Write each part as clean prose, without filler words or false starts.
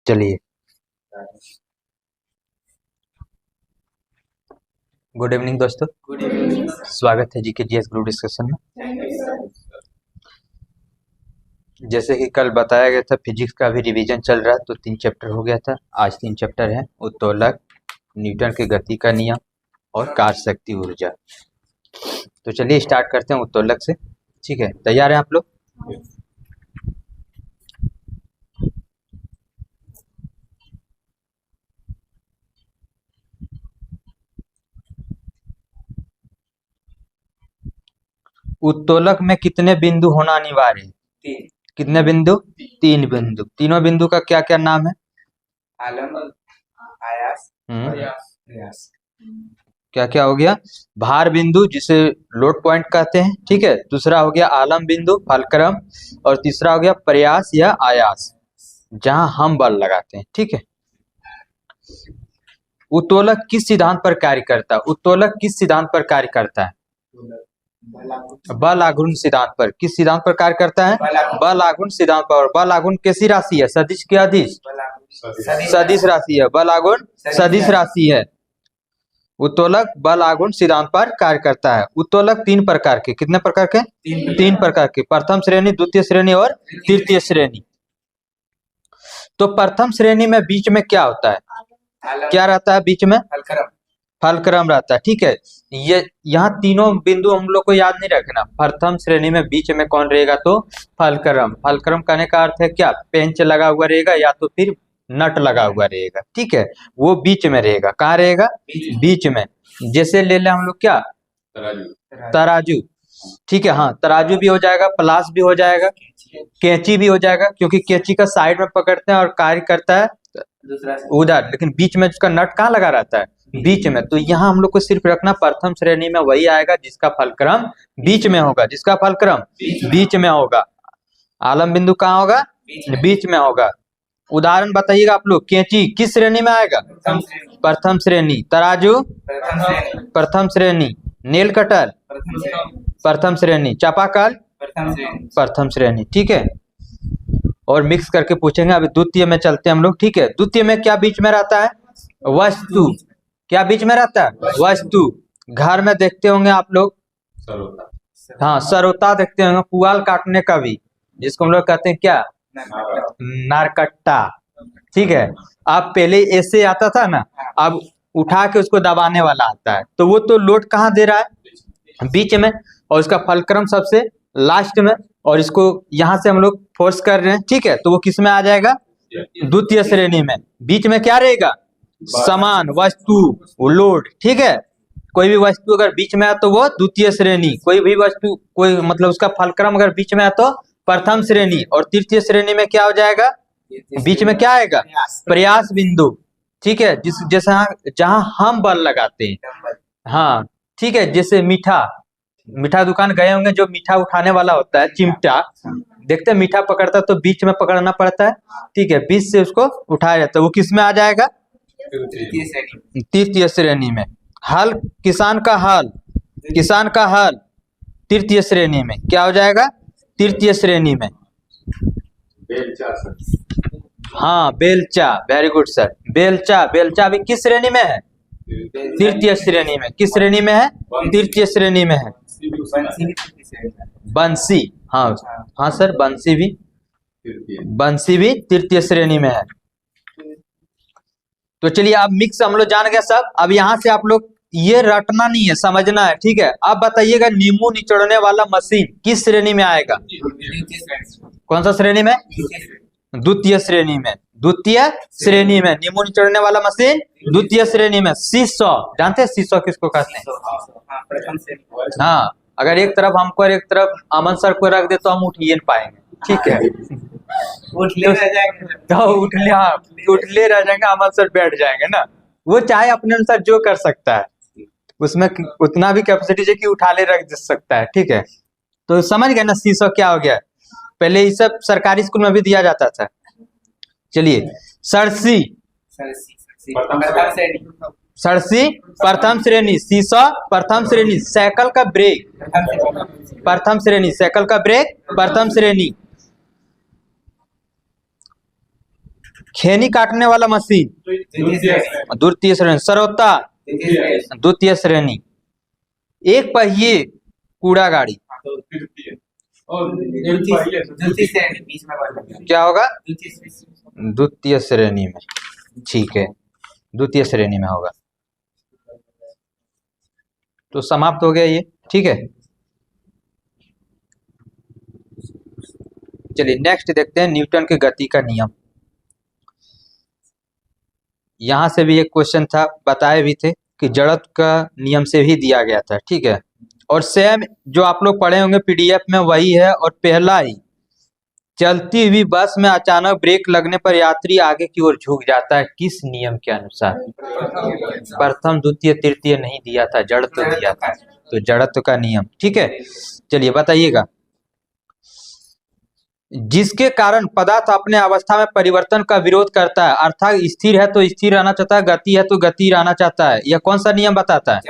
चलिए, good evening दोस्तों। Good evening. स्वागत है जी के जीएस ग्रुप डिस्कशन में। Thank you sir. जैसे कि कल बताया गया था, फिजिक्स का भी रिवीजन चल रहा है, तो 3 चैप्टर हो गया था। आज 3 चैप्टर हैं, उत्तोलक, न्यूटन के गति का नियम और कार्य शक्ति ऊर्जा। तो चलिए स्टार्ट करते हैं उत्तोलक से। ठीक है, तैयार हैं आप लोग? उत्तोलक में कितने बिंदु होना अनिवार्य है? 3। कितने बिंदु? 3 बिंदु। तीनों बिंदु का क्या क्या नाम है? आलम, आयास और प्रयास। क्या क्या हो गया? भार बिंदु जिसे लोड पॉइंट कहते हैं, ठीक है। दूसरा हो गया आलम बिंदु, फलक्रम, और तीसरा हो गया प्रयास या आयास, जहां हम बल लगाते हैं, ठीक है। उत्तोलक किस सिद्धांत पर कार्य करता है? उत्तोलक किस सिद्धांत पर कार्य करता है? बल आघूर्ण सिद्धांत पर। किस सिद्धांत पर कार्य करता है? बल आघूर्ण सिद्धांत पर। बल आघूर्ण कैसी राशि है? सदिश की अदिश? सदिश राशि है। बल आघूर्ण सदिश राशि है। उत्तोलक बल आघूर्ण सिद्धांत पर कार्य करता है। उत्तोलक 3 प्रकार के। कितने प्रकार के? 3 प्रकार के। प्रथम श्रेणी, द्वितीय श्रेणी और तृतीय श्रेणी। तो प्रथम श्रेणी में बीच में क्या होता है? क्या रहता है बीच में? फलक्रम रहता है, ठीक है। ये यहाँ तीनों बिंदु हम लोग को याद नहीं रखना। प्रथम श्रेणी में बीच में कौन रहेगा? तो फलक्रम। फलक्रम कहने का अर्थ है क्या? पेंच लगा हुआ रहेगा या तो फिर नट लगा हुआ रहेगा, ठीक है। वो बीच में रहेगा। कहाँ रहेगा? बीच में। जैसे ले ले हम लोग क्या? तराजू, ठीक है। हाँ, तराजू भी हो जाएगा, प्लास भी हो जाएगा, कैंची भी हो जाएगा, क्योंकि कैंची का साइड में पकड़ते हैं और कार्य करता है उधर, लेकिन बीच में उसका नट कहाँ लगा रहता है? बीच में। तो यहाँ हम लोग को सिर्फ रखना प्रथम श्रेणी में वही आएगा जिसका फलक्रम बीच में होगा। जिसका फलक्रम बीच में होगा। आलम बिंदु कहाँ होगा? बीच में होगा। उदाहरण बताइएगा आप लोग। कैंची किस श्रेणी में आएगा? प्रथम श्रेणी। तराजू प्रथम श्रेणी। नेल कटर प्रथम श्रेणी। चापाकल प्रथम श्रेणी, ठीक है। और मिक्स करके पूछेंगे। अभी द्वितीय में चलते हैं हम लोग, ठीक है। द्वितीय में क्या बीच में रहता है? वस्तु। क्या बीच में रहता है? वस्तु। घर में देखते होंगे आप लोग, हाँ, सरोता देखते होंगे। पुआल काटने का भी, जिसको हम लोग कहते हैं क्या? नारकट्टा, ठीक है। अब पहले ऐसे आता था ना, अब उठा के उसको दबाने वाला आता है। तो वो तो लोड कहाँ दे रहा है? बीच में। और उसका फलक्रम सबसे लास्ट में, और इसको यहाँ से हम लोग फोर्स कर रहे हैं, ठीक है। तो वो किस में आ जाएगा? द्वितीय श्रेणी में। बीच में क्या रहेगा? समान वस्तु, लोड, ठीक है। कोई भी वस्तु अगर बीच में है तो वो द्वितीय श्रेणी। कोई भी वस्तु, कोई मतलब उसका फलक्रम अगर बीच में है तो प्रथम श्रेणी। और तृतीय श्रेणी में क्या हो जाएगा? बीच में क्या आएगा? प्रयास बिंदु, ठीक है। जैसा जहां हम बल लगाते हैं, हाँ, ठीक है। जैसे मीठा दुकान गए होंगे, जो मीठा उठाने वाला होता है, चिमटा, देखते हैं मीठा पकड़ता है तो बीच में पकड़ना पड़ता है, ठीक है। बीच से उसको उठाया जाता है। वो किस में आ जाएगा? तृतीय श्रेणी में। हल, किसान का हल तृतीय श्रेणी में। क्या हो जाएगा? तृतीय श्रेणी में। हाँ, बेलचा, वेरी गुड सर। बेलचा अभी किस श्रेणी में है? तृतीय श्रेणी में। किस श्रेणी में है? तृतीय श्रेणी में है। बंसी, हाँ हाँ सर, बंसी भी तृतीय श्रेणी में है। तो चलिए, अब मिक्स हम लोग जान गए सब। अब यहाँ से आप लोग ये रटना नहीं है, समझना है, ठीक है। अब बताइएगा, नींबू निचोड़ने वाला मशीन किस श्रेणी में आएगा? कौन सा श्रेणी में? द्वितीय श्रेणी में। द्वितीय श्रेणी में नींबू निचोड़ने वाला मशीन द्वितीय श्रेणी में। सीसॉ, जानते हैं सीसॉ किसको कहते हैं? हाँ, अगर एक तरफ हमको और एक तरफ अमन सर को रख दे तो हम उठ ही नहीं पाएंगे, ठीक है। उठले रह जाएंगे, अमन सर बैठ जाएंगे ना। वो चाहे अपने अनुसार जो कर सकता है, उसमें उतना भी कैपेसिटी है कि उठा ले रख दे सकता है, ठीक है। तो समझ गए ना सीसॉ क्या हो गया? पहले ये सब सरकारी स्कूल में भी दिया जाता था। चलिए, सरसी प्रथम श्रेणी। सीसॉ प्रथम श्रेणी। साइकिल का ब्रेक प्रथम श्रेणी। साइकिल का ब्रेक प्रथम श्रेणी। खैनी काटने वाला मशीन, द्वितीय श्रेणी। सरौता, द्वितीय श्रेणी। एक पहिए कूड़ा गाड़ी, क्या होगा? द्वितीय श्रेणी में, ठीक है, द्वितीय श्रेणी में होगा। तो समाप्त हो गया ये, ठीक है। चलिए नेक्स्ट देखते हैं न्यूटन के गति का नियम। यहां से भी एक क्वेश्चन था, बताए भी थे कि जड़त्व का नियम से भी दिया गया था, ठीक है। और सेम जो आप लोग पढ़े होंगे पीडीएफ में वही है। और पहला ही, चलती हुई बस में अचानक ब्रेक लगने पर यात्री आगे की ओर झुक जाता है, किस नियम के अनुसार? प्रथम, द्वितीय, तृतीय नहीं दिया था, जड़त्व दिया था, तो जड़त्व का नियम, ठीक है। चलिए बताइएगा। जिसके कारण पदार्थ अपने अवस्था में परिवर्तन का विरोध करता है, अर्थात स्थिर है तो स्थिर रहना चाहता है, गति है तो गति रहना चाहता है, यह कौन सा नियम बताता है?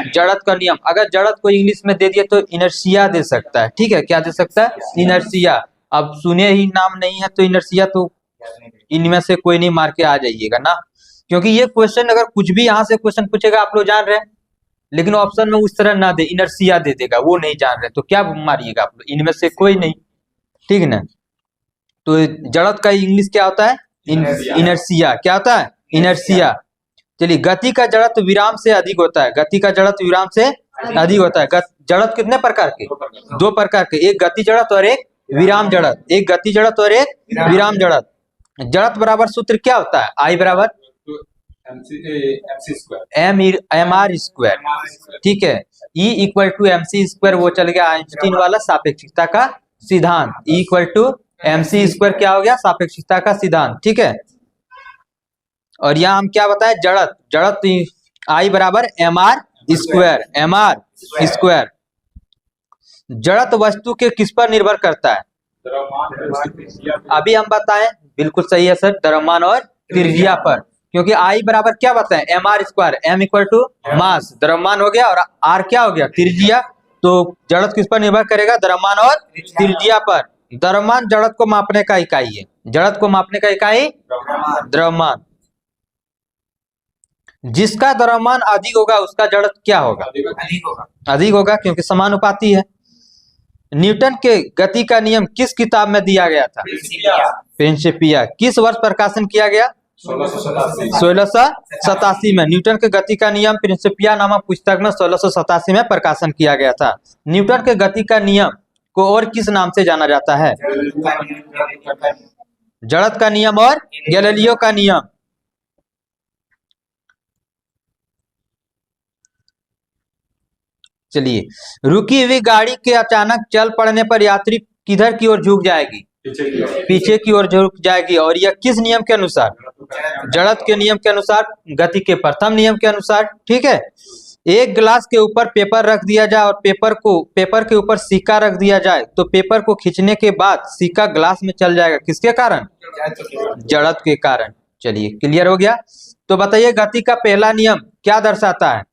जड़त्व का नियम। अगर जड़त्व को इंग्लिश में दे दिए तो इनर्शिया दे सकता है, ठीक है। क्या दे सकता है? इनर्शिया। अब सुने ही नाम नहीं है तो इनर्शिया, तो इनमें से कोई नहीं, मार के आ जाइएगा ना, क्योंकि ये क्वेश्चन अगर कुछ भी यहाँ से क्वेश्चन पूछेगा आप लोग जान रहे हैं, लेकिन ऑप्शन में उस तरह ना दे, इनर्शिया दे देगा, वो नहीं जान रहे तो क्या मारिएगा आप लोग? इनमें से कोई नहीं, ठीक है ना। तो जड़त्व का इंग्लिश क्या होता है? इनर्शिया। क्या होता है? इनर्शिया। चलिए, गति का जड़त्व विराम से अधिक होता है, गति का जड़त्व विराम से अधिक होता है। जड़त्व कितने प्रकार के? दो प्रकार के, एक गति जड़त्व और एक विराम जड़त्व। एक गति जड़त्व और एक विराम जड़त्व। जड़त्व बराबर सूत्र क्या होता है? आई बराबर एम आर स्क्वायर, ठीक है। E equal to M C square, वो चल गया आइंस्टीन वाला सापेक्षिकता का सिद्धांत। E equal to M C square क्या हो गया? सापेक्षिकता का सिद्धांत, ठीक है। और यहाँ हम क्या बताए? जड़त्व आई बराबर M R square, M R square. जड़त्व वस्तु के किस पर निर्भर करता है? अभी हम बताएं, बिल्कुल सही है सर, द्रव्यमान और त्रिज्या पर। क्योंकि आई बराबर क्या बताएं? M R square, M equal to mass, द्रव्यमान हो गया, और आर क्या हो गया? त्रिज्या। तो जड़त्व किस पर निर्भर करेगा? द्रव्यमान और त्रिज्या पर। द्रव्यमान जड़त्व को मापने का इकाई है, जड़त्व को मापने का इकाई द्रव्यमान। जिसका द्रव्यमान अधिक होगा उसका जड़त्व क्या होगा? अधिक होगा, क्योंकि समानुपाती है। न्यूटन के गति का नियम किस किताब में दिया गया था? प्रिंसिपिया। किस वर्ष प्रकाशन किया गया? 1687 में। न्यूटन के गति का नियम प्रिंसिपिया नामक पुस्तक में 1687 में प्रकाशन किया गया था। न्यूटन के गति का नियम को और किस नाम से जाना जाता है? जड़त्व का नियम और गैलीलियो का नियम। चलिए, रुकी हुई गाड़ी के अचानक चल पड़ने पर यात्री किधर की ओर झुक जाएगी? पीछे की ओर झुक जाएगी। और यह किस नियम के अनुसार? जड़त्व के नियम के अनुसार, गति के प्रथम नियम के अनुसार, ठीक है। एक गिलास के ऊपर पेपर रख दिया जाए और पेपर के ऊपर सिक्का रख दिया जाए, तो पेपर को खींचने के बाद सिक्का ग्लास में चल जाएगा, किसके कारण? जड़त्व के कारण। चलिए, क्लियर हो गया। तो बताइए, गति का पहला नियम क्या दर्शाता है?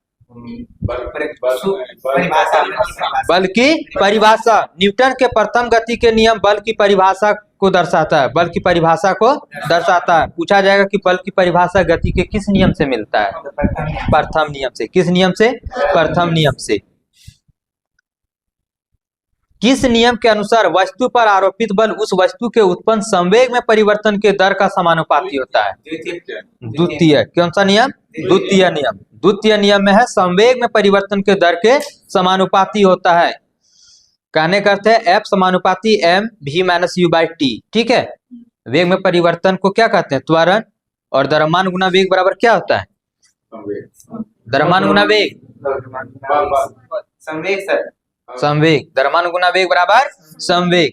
बल की परिभाषा। न्यूटन के प्रथम गति के नियम बल की परिभाषा को दर्शाता है, बल की परिभाषा को दर्शाता है। पूछा जाएगा कि बल की परिभाषा गति के किस नियम से मिलता है? प्रथम नियम से। किस नियम से? प्रथम नियम से। किस नियम के अनुसार वस्तु पर आरोपित बल उस वस्तु के उत्पन्न संवेग में परिवर्तन के दर का समानुपाती होता है? द्वितीय। कौन सा नियम? द्वितीय नियम। द्वितीय नियम में है संवेग में परिवर्तन के दर के समानुपाती होता है। कहने का अर्थ है F समानुपाती m v minus u by T, ठीक है। वेग में परिवर्तन को क्या कहते हैं? त्वरण। और द्रव्यमान गुना वेग बराबर क्या होता है? द्रव्यमान गुना वेग, संवेग सर, संवेग। द्रव्यमान गुना वेग बराबर संवेग।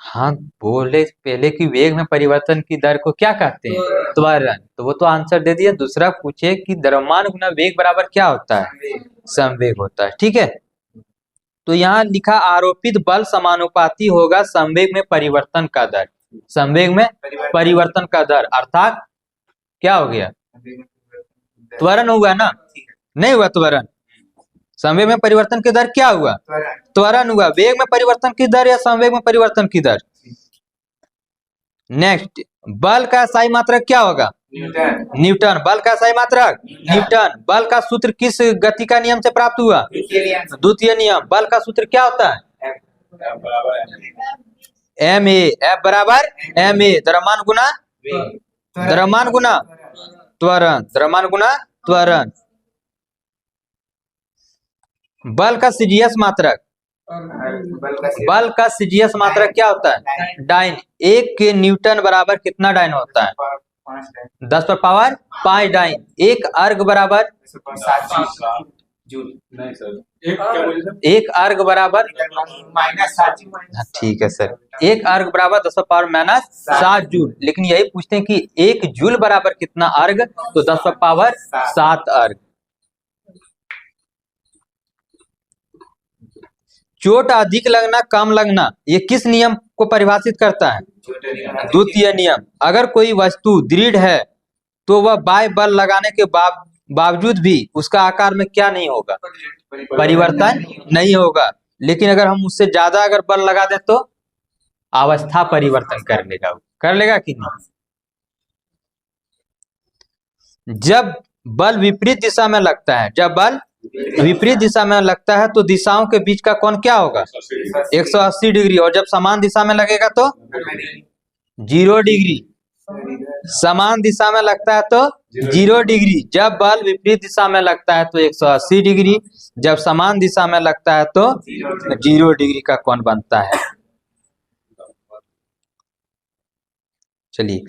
हाँ, बोले पहले कि वेग में परिवर्तन की दर को क्या कहते हैं? त्वरण। तो वो तो आंसर दे दिया। दूसरा पूछे कि द्रव्यमान गुना वेग बराबर क्या होता है? संवेग होता है, ठीक है। तो यहाँ लिखा आरोपित बल समानुपाती होगा संवेग में परिवर्तन का दर। संवेग में परिवर्तन का दर अर्थात क्या हो गया? त्वरण हुआ ना? नहीं हुआ त्वरण? संवेग में परिवर्तन की दर क्या हुआ? त्वरण हुआ। वेग में परिवर्तन की दर या संवेग में परिवर्तन की दर? नेक्स्ट, बल का SI मात्रक क्या होगा? न्यूटन। न्यूटन। बल का SI मात्रक न्यूटन। बल का सूत्र किस गति का नियम से प्राप्त हुआ? द्वितीय नियम। बल का सूत्र क्या होता है? ma। F बराबर ma। द्रव्यमान गुना द्रव्यमान गुना त्वरण। द्रव्यमान गुना त्वरण। बल का CGS मात्रक, बल का CGS मात्रक क्या होता है? डाइन। 1 न्यूटन बराबर कितना डाइन होता है? 10 पर पावर 5 डाइन। 1 अर्ग बराबर एक अर्ग बराबर ठीक है सर, 1 अर्ग बराबर 10 पर पावर -7 जूल। लेकिन यही पूछते हैं कि 1 जूल बराबर कितना अर्ग, तो 10 पर पावर 7 अर्ग। चोट अधिक लगना कम लगना ये किस नियम को परिभाषित करता है? द्वितीय नियम। अगर कोई वस्तु दृढ़ है तो वह बाह्य बल लगाने के बावजूद भी उसका आकार में क्या नहीं होगा? परिवर्तन नहीं होगा। लेकिन अगर हम उससे ज्यादा अगर बल लगा दें तो अवस्था परिवर्तन कर लेगा। कर लेगा कि नहीं? जब बल विपरीत दिशा में लगता है, जब बल विपरीत दिशा में लगता है तो दिशाओं के बीच का कोण क्या होगा? 180 डिग्री। और जब समान दिशा में लगेगा तो 0 डिग्री। समान दिशा में लगता है तो 0 डिग्री। जब बल विपरीत दिशा में लगता है तो 180 डिग्री। जब समान दिशा में लगता है तो 0 डिग्री का कोण बनता है। चलिए,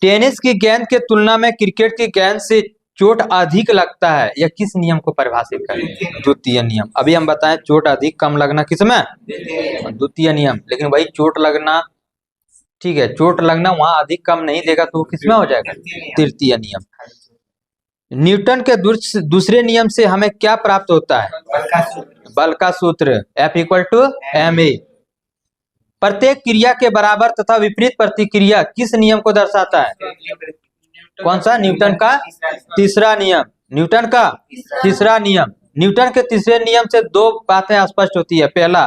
टेनिस की गेंद के तुलना में क्रिकेट की गेंद से चोट अधिक लगता है, यह किस नियम को परिभाषित करें? द्वितीय नियम। अभी हम बताएं चोट अधिक कम लगना किसमें? द्वितीय नियम। लेकिन वही चोट लगना, ठीक है, चोट लगना वहां अधिक कम नहीं देगा तो किसमें हो जाएगा? तृतीय नियम। न्यूटन के दूसरे नियम से हमें क्या प्राप्त होता है? बल का सूत्र F = ma। प्रत्येक क्रिया के बराबर तथा विपरीत प्रतिक्रिया किस नियम को दर्शाता है? कौन सा? न्यूटन का तीसरा नियम। न्यूटन का तीसरा नियम। न्यूटन के तीसरे नियम से 2 बातें स्पष्ट होती है। पहला,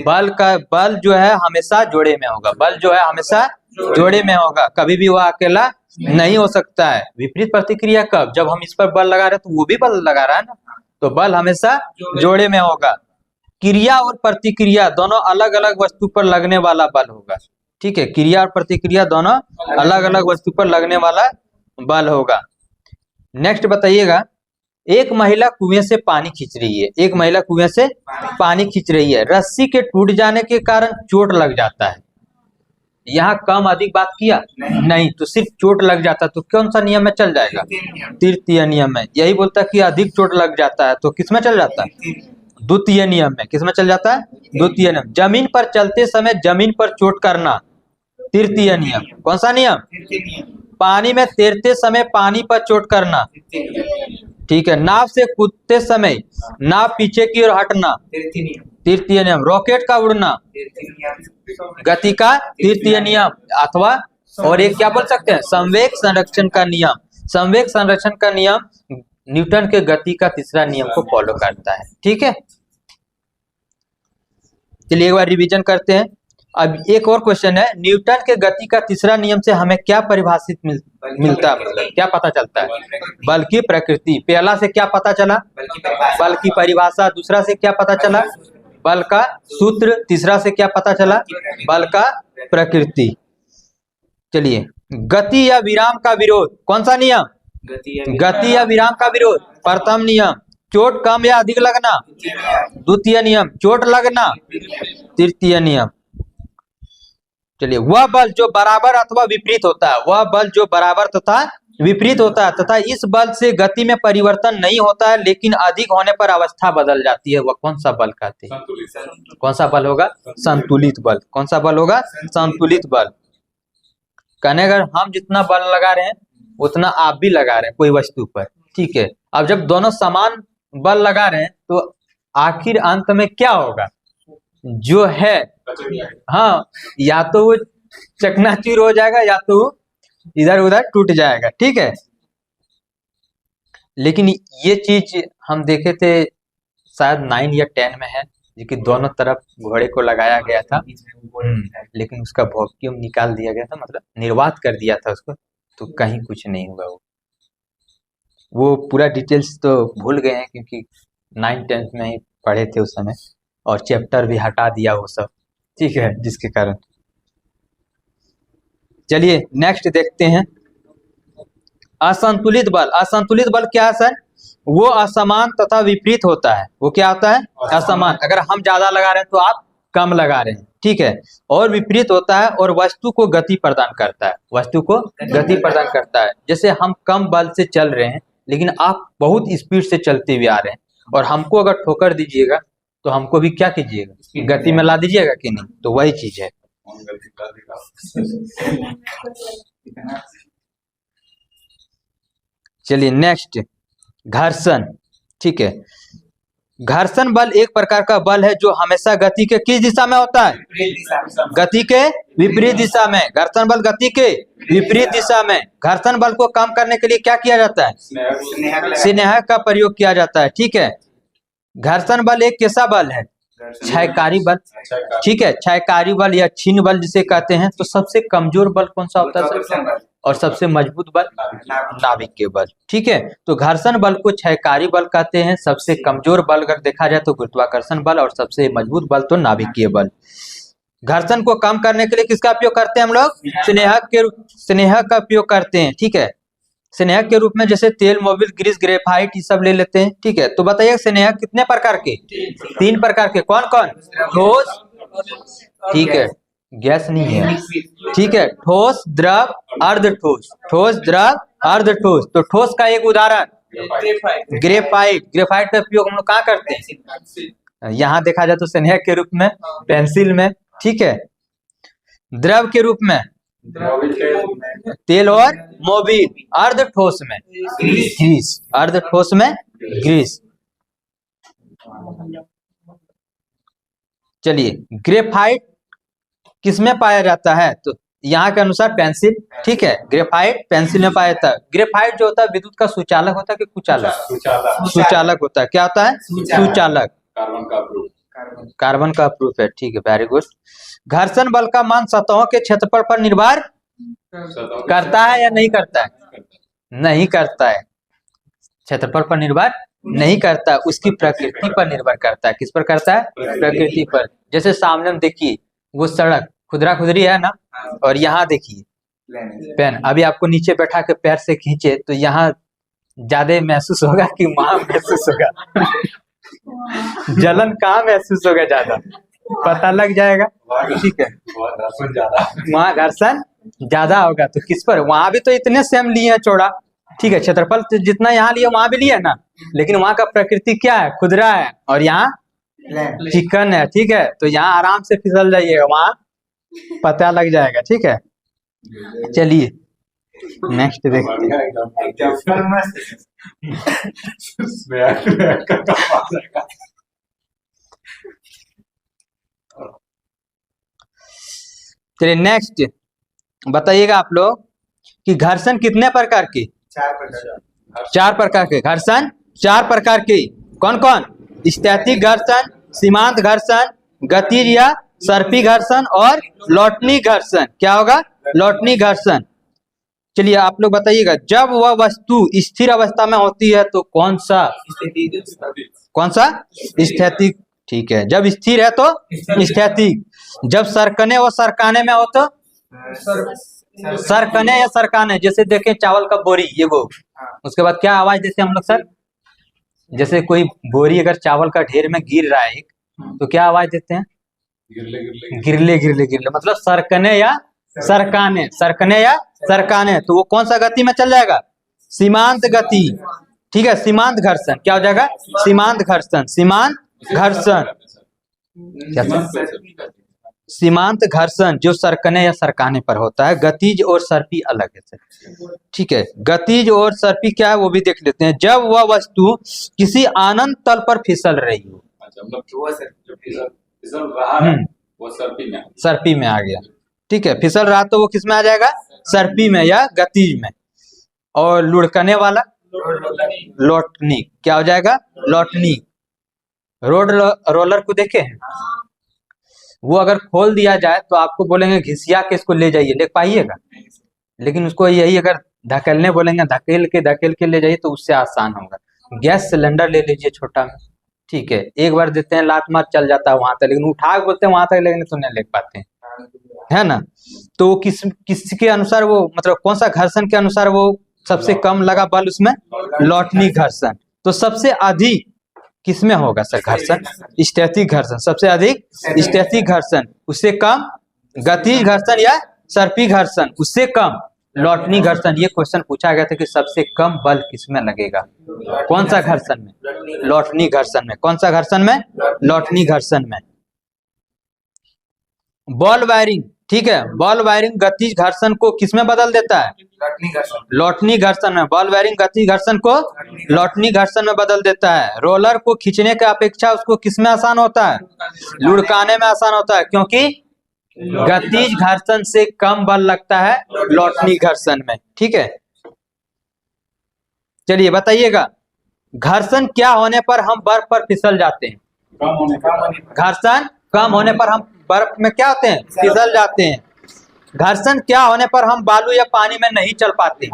बल जो है हमेशा जोड़े में होगा। बल जो है हमेशा जोड़े में होगा, कभी भी वह अकेला नहीं हो सकता है। विपरीत प्रतिक्रिया कब? जब हम इस पर बल लगा रहे हैं तो वो भी बल लगा रहा है ना, तो बल हमेशा जोड़े में होगा। क्रिया और प्रतिक्रिया दोनों अलग अलग वस्तु पर लगने वाला बल होगा। ठीक है, क्रिया और प्रतिक्रिया दोनों अलग अलग वस्तु पर लगने वाला बल होगा। नेक्स्ट बताइएगा, एक महिला कुएं से पानी खींच रही है। एक महिला कुएं से पानी खींच रही है। रस्सी के टूट जाने के कारण चोट लग जाता है। यहाँ कम अधिक बात किया नहीं, तो सिर्फ चोट लग जाता है तो कौन सा नियम में चल जाएगा? तृतीय नियम में। यही बोलता है कि अधिक चोट लग जाता है तो किसमें चल जाता है? द्वितीय नियम में। किसमें चल जाता है? द्वितीय नियम। जमीन पर चलते समय जमीन पर चोट करना, तृतीय नियम। कौन सा नियम? पानी में तैरते समय पानी पर चोट करना, ठीक है। नाव से कूदते समय नाव पीछे की ओर हटना, तृतीय नियम। रॉकेट का उड़ना, गति का तृतीय नियम। अथवा और एक क्या बोल सकते हैं? संवेग संरक्षण का नियम। संवेग संरक्षण का नियम न्यूटन के गति का तीसरा नियम को फॉलो करता है। ठीक है, चलिए एक बार रिवीजन करते हैं। अब एक और क्वेश्चन है, न्यूटन के गति का तीसरा नियम से हमें क्या परिभाषित मिलता है? मतलब क्या पता चलता है? बल की प्रकृति। पहला से क्या पता चला? बल की परिभाषा। दूसरा से क्या पता चला? बल का सूत्र। तीसरा से क्या पता चला? बल का प्रकृति। चलिए, गति या विराम का विरोध, कौन सा नियम? गति या विराम का विरोध, प्रथम नियम। चोट कम या अधिक लगना, द्वितीय नियम। चोट लगना, तृतीय नियम। चलिए, वह बल जो बराबर अथवा विपरीत होता है, वह बल जो बराबर तथा विपरीत होता है तथा इस बल से गति में परिवर्तन नहीं होता है लेकिन अधिक होने पर अवस्था बदल जाती है, वह कौन सा बल कहते हैं? कौन सा बल होगा? संतुलित बल। कौन सा बल होगा? संतुलित बल। कहने अगर हम जितना बल लगा रहे हैं उतना आप भी लगा रहे हैं कोई वस्तु पर, ठीक है। अब जब दोनों समान बल लगा रहे हैं तो आखिर अंत में क्या होगा? जो है, हाँ, या तो वो चकनाचूर हो जाएगा या तो इधर उधर टूट जाएगा। ठीक है, लेकिन ये चीज हम देखे थे शायद 9 या 10 में है, जो कि दोनों तरफ घोड़े को लगाया गया था, लेकिन उसका वैक्यूम निकाल दिया गया था, मतलब निर्वात कर दिया था उसको, तो कहीं कुछ नहीं हुआ। वो पूरा डिटेल्स तो भूल गए हैं क्योंकि 9th-10th में ही पढ़े थे उस समय, और चैप्टर भी हटा दिया वो सब, ठीक है, जिसके कारण। चलिए नेक्स्ट देखते हैं। असंतुलित बल। असंतुलित बल क्या है सर? वो असमान तथा विपरीत होता है। वो क्या होता है? असमान। अगर हम ज्यादा लगा रहे हैं तो आप कम लगा रहे हैं, ठीक है। और विपरीत होता है और वस्तु को गति प्रदान करता है। वस्तु को गति प्रदान करता है। जैसे हम कम बल से चल रहे हैं लेकिन आप बहुत स्पीड से चलते हुए आ रहे हैं, और हमको अगर ठोकर दीजिएगा तो हमको भी क्या कीजिएगा? गति में ला दीजिएगा कि नहीं? तो वही चीज है। चलिए नेक्स्ट, घर्षण, ठीक है। घर्षण बल एक प्रकार का बल है जो हमेशा गति के किस दिशा में होता है? गति के विपरीत दिशा में। घर्षण बल गति के विपरीत दिशा में। घर्षण बल को कम करने के लिए क्या किया जाता है? स्नेहक का प्रयोग किया जाता है, ठीक है। घर्षण बल एक कैसा बल है? क्षयकारी बल, ठीक है। क्षयकारी बल या क्षीण बल जिसे कहते हैं। तो सबसे कमजोर बल कौन सा होता है सर? और सबसे मजबूत बल? नाभिकीय बल, ठीक है। तो घर्षण बल को क्षयकारी बल कहते हैं। सबसे कमजोर बल अगर देखा जाए तो गुरुत्वाकर्षण बल, और सबसे मजबूत बल तो नाभिकीय बल। घर्षण को कम करने के लिए किसका उपयोग करते हैं हम लोग? स्नेहक का उपयोग करते हैं, ठीक है। स्नेहक के रूप में जैसे तेल, मोबिल, ग्रीस, ग्रेफाइट ये सब ले लेते हैं, ठीक है। तो बताइए स्नेहक कितने प्रकार के? 3 प्रकार के। कौन कौन? ठोस, ठीक है, गैस नहीं है, ठीक है। ठोस, द्रव, अर्धठोस। ठोस, द्रव, अर्धठोस। तो ठोस का एक उदाहरण ग्रेफाइट। ग्रेफाइट का उपयोग हम लोग कहाँ करते हैं? यहाँ देखा जाए तो स्नेहक के रूप में, पेंसिल में, ठीक है। द्रव के रूप में तेल और मोबिल। अर्धठोस में ग्रीस। अर्धठोस में ग्रीस। चलिए ग्रेफाइट किसमें पाया जाता है? तो यहाँ के अनुसार पेंसिल, ठीक है। ग्रेफाइट पेंसिल में पाया जाता है। ग्रेफाइट जो होता है विद्युत का सुचालक होता है कि कुचालक? सुचालक होता है। क्या होता है? सुचालक। कार्बन का प्रूफ है, ठीक है, वेरी गुड। घर्षण बल का मान सतहों के क्षेत्रफल पर निर्भर करता है या नहीं करता है? नहीं करता है। क्षेत्रफल पर निर्भर नहीं करता, उसकी प्रकृति पर निर्भर करता है। किस पर करता है? प्रकृति पर। जैसे सामने में देखिए वो सड़क खुदरा खुदरी है ना, और यहाँ देखिए पेन। अभी आपको नीचे बैठा के पैर से खींचे तो यहाँ ज्यादा महसूस होगा कि वहां महसूस होगा? जलन कहाँ महसूस होगा ज्यादा? पता लग जाएगा, ठीक है। वहाँ घर्षण ज्यादा होगा तो किस पर? वहां भी तो इतने सेम लिए हैं चौड़ा, ठीक है। क्षेत्रफल जितना यहाँ लिए वहां भी लिए ना, लेकिन वहां का प्रकृति क्या है? खुदरा है, और यहाँ चिकन है, ठीक है। तो यहाँ आराम से फिसल जाइएगा, वहां पता लग जाएगा, ठीक है। चलिए नेक्स्ट देखते हैं। चलिए नेक्स्ट बताइएगा आप लोग कि घर्षण कितने प्रकार के? 4 प्रकार के। घर्षण 4 प्रकार के। कौन कौन? स्थैतिक घर्षण, सीमांत घर्षण, गतिज या सर्पी घर्षण, और लौटनी घर्षण। क्या होगा? लौटनी घर्षण। चलिए आप लोग बताइएगा, जब वह वस्तु स्थिर अवस्था में होती है तो कौन सा? स्थैतिक, ठीक है। जब स्थिर है तो स्थैतिक। जब सरकने व सरकाने में हो तो सरकने या सरकाने। जैसे देखें चावल का बोरी, ये वो, उसके बाद क्या आवाज देते हैं हम लोग सर? जैसे कोई बोरी अगर चावल का ढेर में गिर रहा है एक, तो क्या आवाज देते हैं? गिरले गिरले गिरले। मतलब सरकने या सरकाने। सरकने या सरकाने। तो वो कौन सा गति में चल जाएगा? सीमांत गति, ठीक है। सीमांत घर्षण क्या हो जाएगा? सीमांत घर्षण। सीमांत घर्षण, सीमांत घर्षण जो सरकने या सरकाने पर होता है। गतिज और सर्पी अलग है सर, ठीक है। गतिज और सर्पी क्या है वो भी देख लेते हैं। जब वह वस्तु किसी अनंत तल पर फिसल रही हो। वो सर्पी में आ गया, ठीक है। फिसल रहा तो वो किस में आ जाएगा? सर्पी में या गतिज में। और लुढ़कने वाला? लौटनी। क्या हो जाएगा? लौटनी। रोलर को देखे हैं? वो अगर खोल दिया जाए तो आपको बोलेंगे घिसिया के इसको ले जाइए, ले पाइएगा? लेकिन उसको यही अगर धकेलने बोलेंगे, धकेल के ले जाइए तो उससे आसान होगा। गैस सिलेंडर ले लीजिए छोटा में, ठीक है, एक बार देते हैं लात मार चल जाता है वहां तक, लेकिन उठा के बोलते हैं वहां तक, लेकिन तो नहीं ले पाते हैं, है ना? तो किसके अनुसार वो, मतलब कौन सा घर्षण के अनुसार वो सबसे कम लगा बल उसमें? लौटनी घर्षण। तो सबसे अधिक किसमें होगा सर घर्षण? स्थैतिक घर्षण। सबसे अधिक स्थैतिक घर्षण, उससे कम गतिज घर्षण या सर्पी घर्षण, उससे कम लौटनी घर्षण। ये क्वेश्चन पूछा गया था कि सबसे कम बल किसमें लगेगा? कौन सा घर्षण में? लौटनी घर्षण में। कौन सा घर्षण में? लौटनी घर्षण में। बॉल वायरिंग, ठीक है, बॉल वायरिंग गतिज घर्षण को किसमें बदल देता है? लौटनी घर्षण में। बॉल वायरिंग गतिज घर्षण को लौटनी घर्षण में बदल देता है। रोलर को खींचने की अपेक्षा उसको किसमें आसान होता है? लुढ़काने में आसान होता है, क्योंकि गतिज घर्षण से कम बल लगता है लौटनी घर्षण में, ठीक है। चलिए बताइएगा, घर्षण क्या होने पर हम बर्फ पर फिसल जाते हैं? घर्षण कम होने पर हम बर्फ में क्या होते हैं? फिसल जाते हैं। घर्षण क्या होने पर हम बालू या पानी में नहीं चल पाते?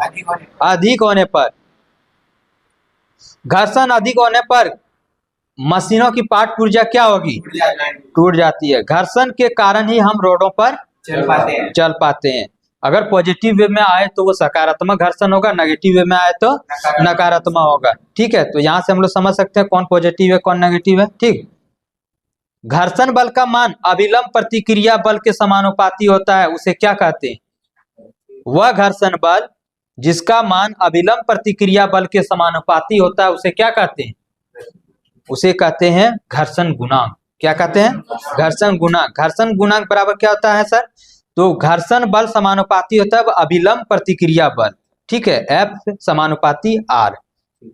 अधिक होने पर। घर्षण अधिक होने पर मशीनों की पार्ट पुर्जा क्या होगी? टूट जाती है। घर्षण के कारण ही हम रोडों पर चल पाते हैं। अगर पॉजिटिव वे में आए तो वो सकारात्मक घर्षण होगा, नेगेटिव वे में आए तो नकारात्मक होगा, ठीक है। तो यहाँ से हम लोग समझ सकते हैं कौन पॉजिटिव है कौन नेगेटिव है, ठीक। घर्षण बल का मान अभिलंब प्रतिक्रिया बल के समानुपाती होता है, उसे क्या कहते हैं? वह घर्षण बल जिसका मान अभिलंब प्रतिक्रिया बल के समानुपाती होता है उसे क्या कहते हैं? उसे कहते हैं घर्षण गुणांक। क्या कहते हैं? घर्षण गुणांक। घर्षण गुणांक बराबर क्या होता है सर? तो घर्षण बल समानुपाती होता है अभिलंब प्रतिक्रिया बल, ठीक है, F समानुपाती R,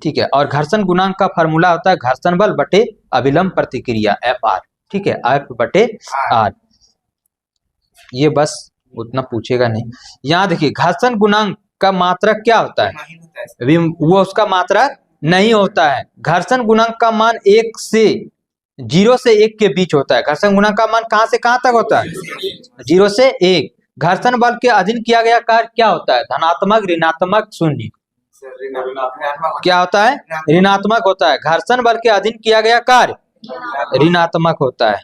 ठीक है। और घर्षण गुणांक का फॉर्मूला होता है घर्षण बल बटे अभिलंब प्रतिक्रिया FR, ठीक है, F बटे R। ये बस उतना पूछेगा नहीं। यहाँ देखिए घर्षण गुणांक का मात्रक क्या होता है? वो उसका मात्रक नहीं होता है। घर्षण गुणांक का मान 0 से 1 के बीच होता है। घर्षण गुणांक का मान कहां से कहां तक होता है? 0 से 1। घर्षण बल के अधीन किया गया कार्य क्या होता है? धनात्मक, ऋणात्मक, शून्य। क्या होता है? ऋणात्मक होता है। घर्षण बल के अधीन किया गया कार्य ऋणात्मक होता है।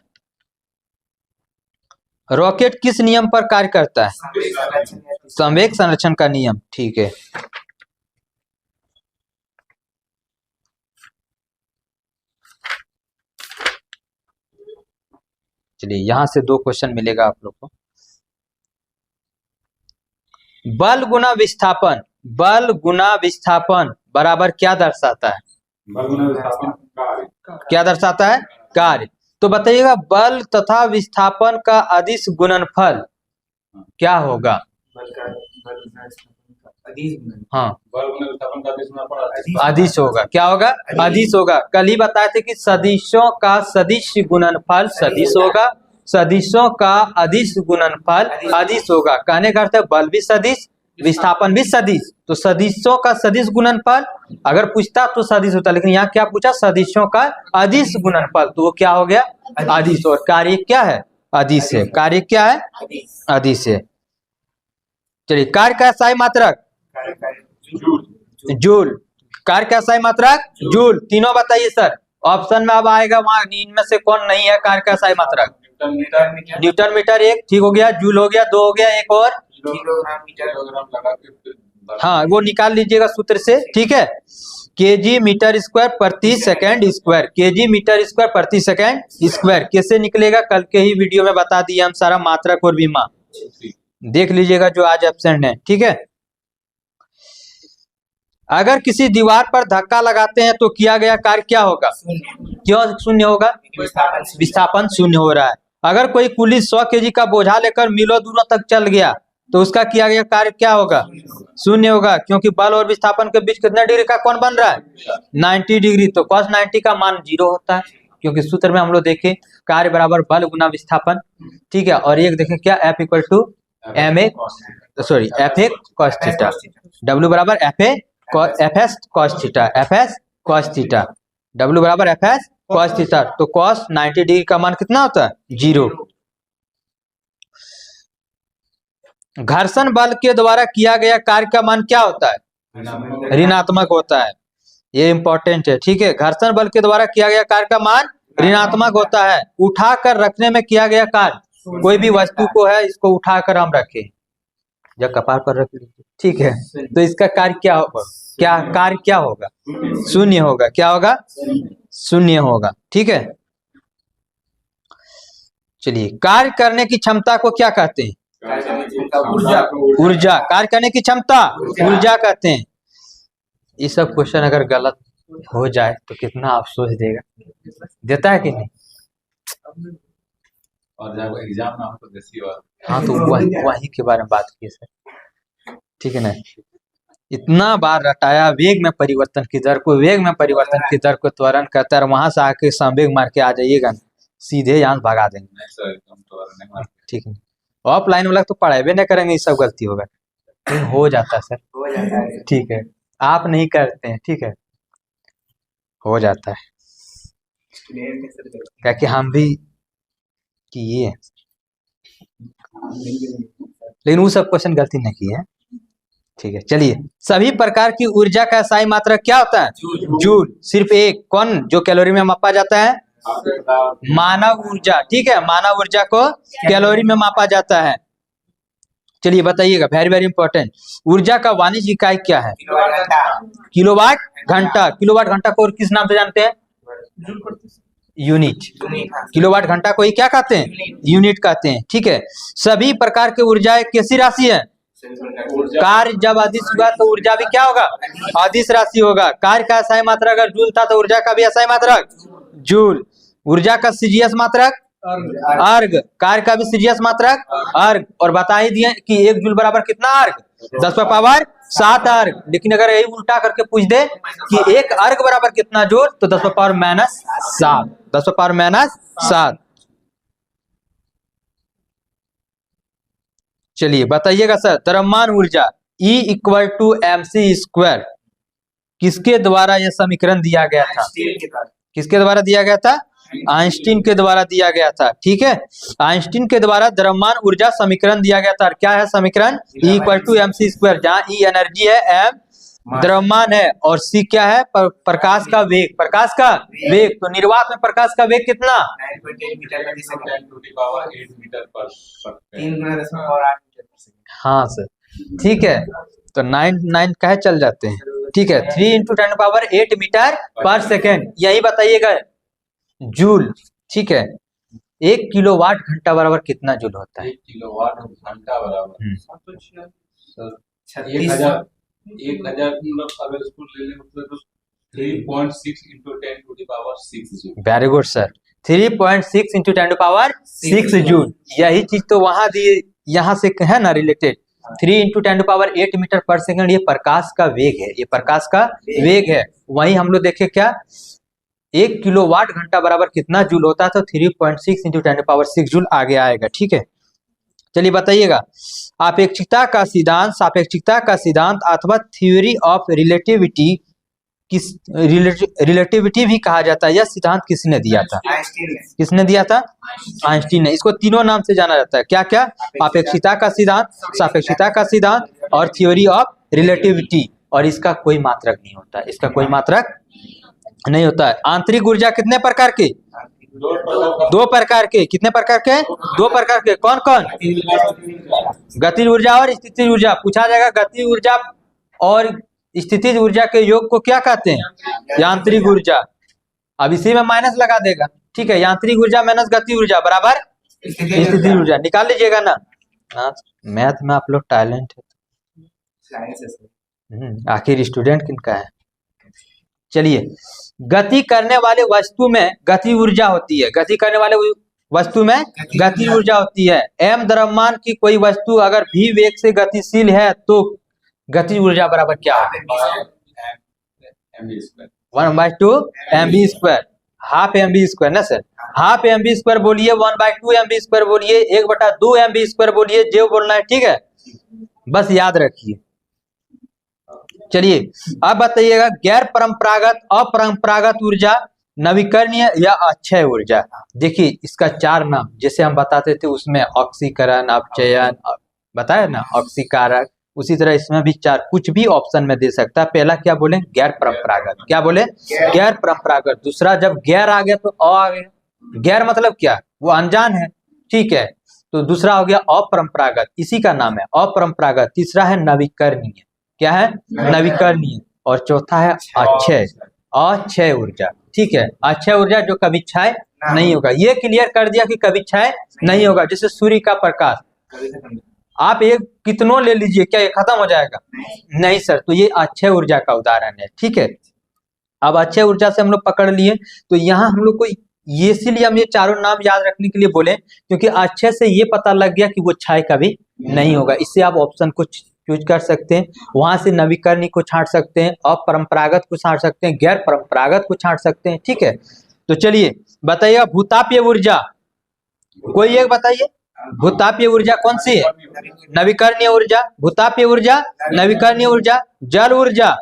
रॉकेट किस नियम पर कार्य करता है? संवेग संरक्षण का नियम, ठीक है। चलिए यहां से 2 क्वेश्चन मिलेगा आप लोग को। बल गुना विस्थापन, बल गुना विस्थापन बराबर क्या दर्शाता है? बल गुना विस्थापन क्या दर्शाता है? कार्य। तो बताइएगा बल तथा विस्थापन का अदिश गुणनफल क्या होगा? हाँ, बल गुना विस्थापन का अदिश गुणनफल अदिश होगा। क्या होगा? अदिश होगा। कल ही बताए थे कि सदिशों का सदिश गुणनफल सदिश होगा, सदिशों का अदिश गुणनफल अदिश होगा। कहने का अर्थ है बल भी सदिश, विस्थापन भी सदिश। तो सदिशों का सदिश गुणनफल अगर पूछता तो सदिश होता, लेकिन यहाँ क्या पूछा? सदिशों का अदिश गुणनफल, तो वो क्या हो गया? अदिश। और कार्य क्या है? अदिश है। कार्य क्या है? अदिश है। चलिए कार्य का सही मात्रक जूल। कार्य का सही मात्रक जूल। तीनों बताइए सर। ऑप्शन में अब आएगा वहां, इनमें से कौन नहीं है कार्य का सही मात्रक? न्यूटन मीटर 1 ठीक हो गया, जूल हो गया, 2 हो गया, एक और हाँ वो निकाल लीजिएगा सूत्र से, ठीक है। केजी मीटर स्क्वायर प्रति second square, KG metre square प्रति सेकंड स्क्वायर कैसे निकलेगा कल के ही वीडियो में बता दिए हम सारा, मात्रक और विमा देख लीजिएगा जो आज एब्सेंट है, ठीक है। अगर किसी दीवार पर धक्का लगाते हैं तो किया गया कार्य क्या होगा? क्यों शून्य होगा? विस्थापन शून्य हो रहा है। अगर कोई कुली 100 केजी का बोझा लेकर मीलों दूरों तक चल गया तो उसका किया गया कार्य क्या होगा? शून्य होगा, क्योंकि बल और विस्थापन के बीच कितने डिग्री का कोण बन रहा है? 90 डिग्री। तो cos 90 का मान 0 होता है, क्योंकि सूत्र में हम लोग देखें कार्य बराबर बल गुना विस्थापन, ठीक है। और एक देखें क्या F equal to ma sorry FA cos theta, W बराबर FA FS cos theta, FS cos theta, W बराबर FS cos थीटा, तो cos 90 डिग्री का मान कितना होता है? 0। घर्षण बल के द्वारा किया गया कार्य का मान क्या होता है? ऋणात्मक होता है। ये इंपॉर्टेंट है, ठीक है। घर्षण बल के द्वारा किया गया कार्य का मान ऋणात्मक होता है। उठाकर रखने में किया गया कार्य, कोई भी वस्तु को है, इसको उठाकर हम रखें, जब कपार पर रख लीजिए, ठीक है, तो इसका कार्य क्या होगा? कार्य क्या होगा? शून्य होगा। क्या होगा? शून्य होगा, ठीक है। चलिए, कार्य करने की क्षमता को क्या कहते हैं? ऊर्जा। कार्य करने की क्षमता ऊर्जा कहते हैं। ये सब क्वेश्चन अगर गलत हो जाए तो कितना अफसोस देता है कि नहीं? और जब एग्जाम ना हो तो देसी बात। हाँ, तो वही के बारे में बात की सर, ठीक है ना। इतना बार रटाया वेग में परिवर्तन की दर को, वेग में परिवर्तन की दर को त्वरण कहता है, वहां से आके संवेग मार के आ जाइएगा, सीधे यहाँ से भगा देंगे, ठीक है। ऑफलाइन वाला तो पढ़ाई नहीं करेंगे, ये सब गलती होगा, लेकिन हो जाता है सर, हो जाता है। ठीक है। आप नहीं करते हैं, ठीक है, हो जाता है, क्या कि हम भी किए हैं, लेकिन वो सब क्वेश्चन गलती नहीं किए हैं, ठीक है। चलिए, सभी प्रकार की ऊर्जा का SI मात्रक क्या होता है? जूल। सिर्फ एक, कौन? जो कैलोरी में मापा जाता है, मानव ऊर्जा, ठीक है। मानव ऊर्जा को कैलोरी में मापा जाता है। चलिए बताइएगा, वेरी वेरी इंपॉर्टेंट, ऊर्जा का वाणिज्यिक इकाई क्या है? किलोवाट घंटा। किलोवाट घंटा को और किस नाम से जानते हैं? यूनिट। किलोवाट घंटा को ही क्या कहते हैं? यूनिट कहते हैं, ठीक है। सभी प्रकार की ऊर्जा एक कैसी राशि है? कार्य जब अदिश होगा तो ऊर्जा भी क्या होगा? अदिश राशि होगा। कार्य का SI मात्रक अगर जूल था तो ऊर्जा का भी SI मात्रक जूल। ऊर्जा का CGS मात्रक अर्ग। कार्य का भी CGS मात्रक अर्ग। और बता ही दिए कि 1 जूल बराबर कितना अर्ग? 10⁻7 अर्ग। लेकिन अगर यही उल्टा करके पूछ दे कि 1 अर्ग बराबर कितना जूल, तो 10⁻⁷ 10⁻⁷। चलिए बताइएगा सर, द्रव्यमान ऊर्जा E = mc² किसके द्वारा यह समीकरण दिया गया था? किसके द्वारा दिया गया था? आइंस्टीन के द्वारा दिया गया था, ठीक है। आइंस्टीन के द्वारा द्रव्यमान ऊर्जा समीकरण दिया गया था। क्या है समीकरण? E = mc², जहाँ E एनर्जी है, m द्रव्यमान है और C क्या है? प्रकाश का वेग। प्रकाश का वेग, तो निर्वात में प्रकाश का वेग कितना? 9.8 हाँ सर, ठीक है, तो 9 कहे चल जाते हैं, ठीक है। 3 × 10⁸ मीटर/सेकेंड, यही बताइएगा जूल, ठीक है। 1 किलोवाट घंटा बराबर कितना जूल होता है? 1 किलोवाट घंटा बराबर 1000 अगर इसको ले लें मतलब 3.6 × 10⁶ joule. Very good sir, 3.6 × 10⁶ joule. यही चीज तो वहां दी, यहाँ से है ना रिलेटेड। 3 × 10⁸ मीटर/सेकेंड, ये प्रकाश का वेग है, ये प्रकाश का वेग है। वहीं हम लोग देखे क्या, 1 किलोवाट घंटा बराबर कितना जूल होता है, तो 3.6 × 10⁶ जूल आगे आएगा, ठीक है। चलिए बताइएगा, सापेक्षिकता का सिद्धांत अथवा थ्योरी ऑफ रिलेटिविटी, रिलेटिविटी भी कहा जाता है, यह सिद्धांत किसने दिया था? किसने दिया था? आइंस्टीन ने। इसको तीनों नाम से जाना जाता है, क्या क्या? अपेक्षिकता का सिद्धांत, सापेक्षिकता का सिद्धांत और थ्योरी ऑफ रिलेटिविटी। और इसका कोई मात्रक नहीं होता, इसका कोई मात्रक नहीं होता है। आंतरिक ऊर्जा कितने प्रकार की? 2 प्रकार के। कितने प्रकार के? 2 प्रकार के। कौन कौन? गतिज ऊर्जा और स्थितिज ऊर्जा। पूछा जाएगा गतिज ऊर्जा और स्थितिज ऊर्जा के योग को क्या कहते हैं? यांत्रिक ऊर्जा। अब इसी में माइनस लगा देगा, ठीक है। यांत्रिक ऊर्जा माइनस गतिज ऊर्जा बराबर स्थितिज ऊर्जा। निकाल लीजिएगा ना। मैथ में आप लोग टैलेंट है, आखिर स्टूडेंट किनका है। चलिए, गति करने वाले वस्तु में गति ऊर्जा होती है। गति करने वाले वस्तु में गति ऊर्जा होती है। m द्रव्यमान की कोई वस्तु अगर v वेग से गतिशील है तो गति ऊर्जा बराबर क्या है? 1/2 mv²। हाफ mv² ना सर, हाफ mv² बोलिए, 1/2 mv² बोलिए, 1/2 mv² बोलिए, जो बोलना है, ठीक है, बस याद रखिए। चलिए अब बताइएगा, गैर परंपरागत अपरंपरागत ऊर्जा नवीकरणीय या अक्षय ऊर्जा। देखिए इसका 4 नाम जैसे हम बताते थे उसमें ऑक्सीकरण, अपचयन, बताया ना, ऑक्सीकारक, उसी तरह इसमें भी 4 कुछ भी ऑप्शन में दे सकता है। पहला क्या बोले, गैर परंपरागत। क्या बोले, गैर परंपरागत। दूसरा जब गैर आ गया तो आ गया। गैर मतलब क्या, वो अनजान है, ठीक है। तो दूसरा हो गया अपरंपरागत, इसी का नाम है अपरंपरागत। तीसरा है नवीकरणीय, क्या है, नवीकरणीय। और चौथा है अक्षय, अक्षय ऊर्जा, ठीक है। अक्षय ऊर्जा जो कभी क्षय नहीं होगा। ये क्लियर कर दिया कि कभी क्षय नहीं होगा। जैसे सूर्य का प्रकाश आप एक कितनों ले लीजिए, क्या ये खत्म हो जाएगा, नहीं सर। तो ये अक्षय ऊर्जा का उदाहरण है, ठीक है। अब अक्षय ऊर्जा से हम लोग पकड़ लिए, तो यहाँ हम लोग को ये, इसीलिए हम ये चारों नाम याद रखने के लिए बोले, क्योंकि अक्षय से ये पता लग गया कि वो क्षय कभी नहीं होगा। इससे आप ऑप्शन को चूज कर सकते हैं। वहां से नवीकरणीय को छांट सकते हैं, अपरंपरागत को छांट सकते हैं, गैर परंपरागत को छांट सकते हैं, ठीक है। तो चलिए बताइएगा, भूतापीय ऊर्जा कोई एक बताइए। भूतापीय ऊर्जा कौन सी है, नवीकरणीय ऊर्जा। भूतापीय ऊर्जा, नवीकरणीय ऊर्जा। जल ऊर्जा,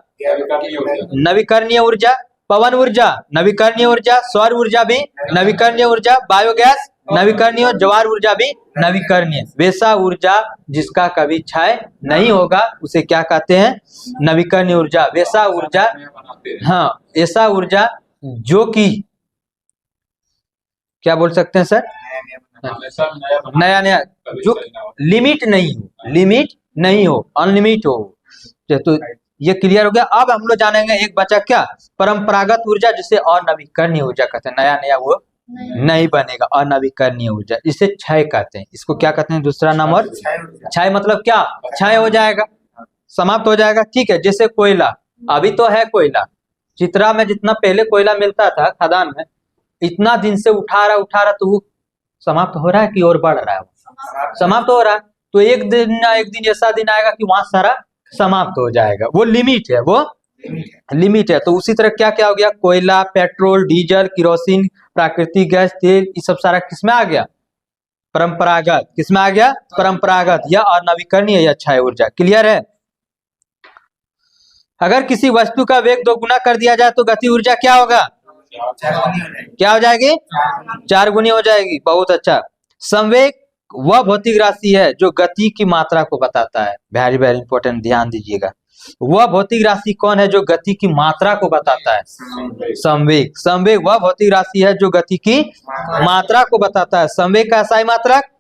नवीकरणीय ऊर्जा। पवन ऊर्जा, नवीकरणीय ऊर्जा। सौर ऊर्जा भी नवीकरणीय ऊर्जा। बायोगैस नवीकरणीय। ज्वार ऊर्जा भी नवीकरणीय। वैसा ऊर्जा जिसका कभी क्षय नहीं होगा उसे क्या कहते हैं, नवीकरणीय ऊर्जा। वैसा ऊर्जा, हाँ, ऐसा ऊर्जा जो कि क्या बोल सकते हैं सर, नया नया, जो लिमिट नहीं हो, लिमिट नहीं हो, अनलिमिट हो। तो ये क्लियर हो गया। अब हम लोग जानेंगे एक बचा क्या, परंपरागत ऊर्जा, जिसे अनवीकरणीय ऊर्जा कहते हैं। नया नया वो नहीं बनेगा, अनवीकरणीय ऊर्जा, इसे क्षय कहते हैं। इसको क्या कहते हैं दूसरा नाम, और क्षय मतलब क्या, क्षय हो जाएगा, समाप्त हो जाएगा, ठीक है। जैसे कोयला, अभी तो है कोयला, चित्रा में जितना पहले कोयला मिलता था खदान में, इतना दिन से उठा रहा तो वो समाप्त हो रहा है कि और बढ़ रहा है, समाप्त हो रहा है। तो एक दिन ऐसा दिन आएगा कि वहां सारा समाप्त हो जाएगा। वो लिमिट है, वो लिमिट है। तो उसी तरह क्या क्या हो गया, कोयला, पेट्रोल, डीजल, केरोसिन, प्राकृतिक गैस, तेल, ये सब सारा किसमें आ गया, परंपरागत। किसमें आ गया, परंपरागत या अनवीकरणीय या क्षय ऊर्जा। क्लियर है। अगर किसी वस्तु का वेग 2 गुना कर दिया जाए तो गति ऊर्जा क्या होगा, क्या हो जाएगी, 4 गुनी हो जाएगी। बहुत अच्छा। संवेग वह भौतिक राशि है जो गति की मात्रा को बताता है। वेरी वेरी इंपॉर्टेंट, ध्यान दीजिएगा। वह भौतिक राशि कौन है जो गति की मात्रा को बताता है, संवेग। संवेग वह भौतिक राशि है जो गति की मात्रा को बताता है। संवेग का SI मात्रक,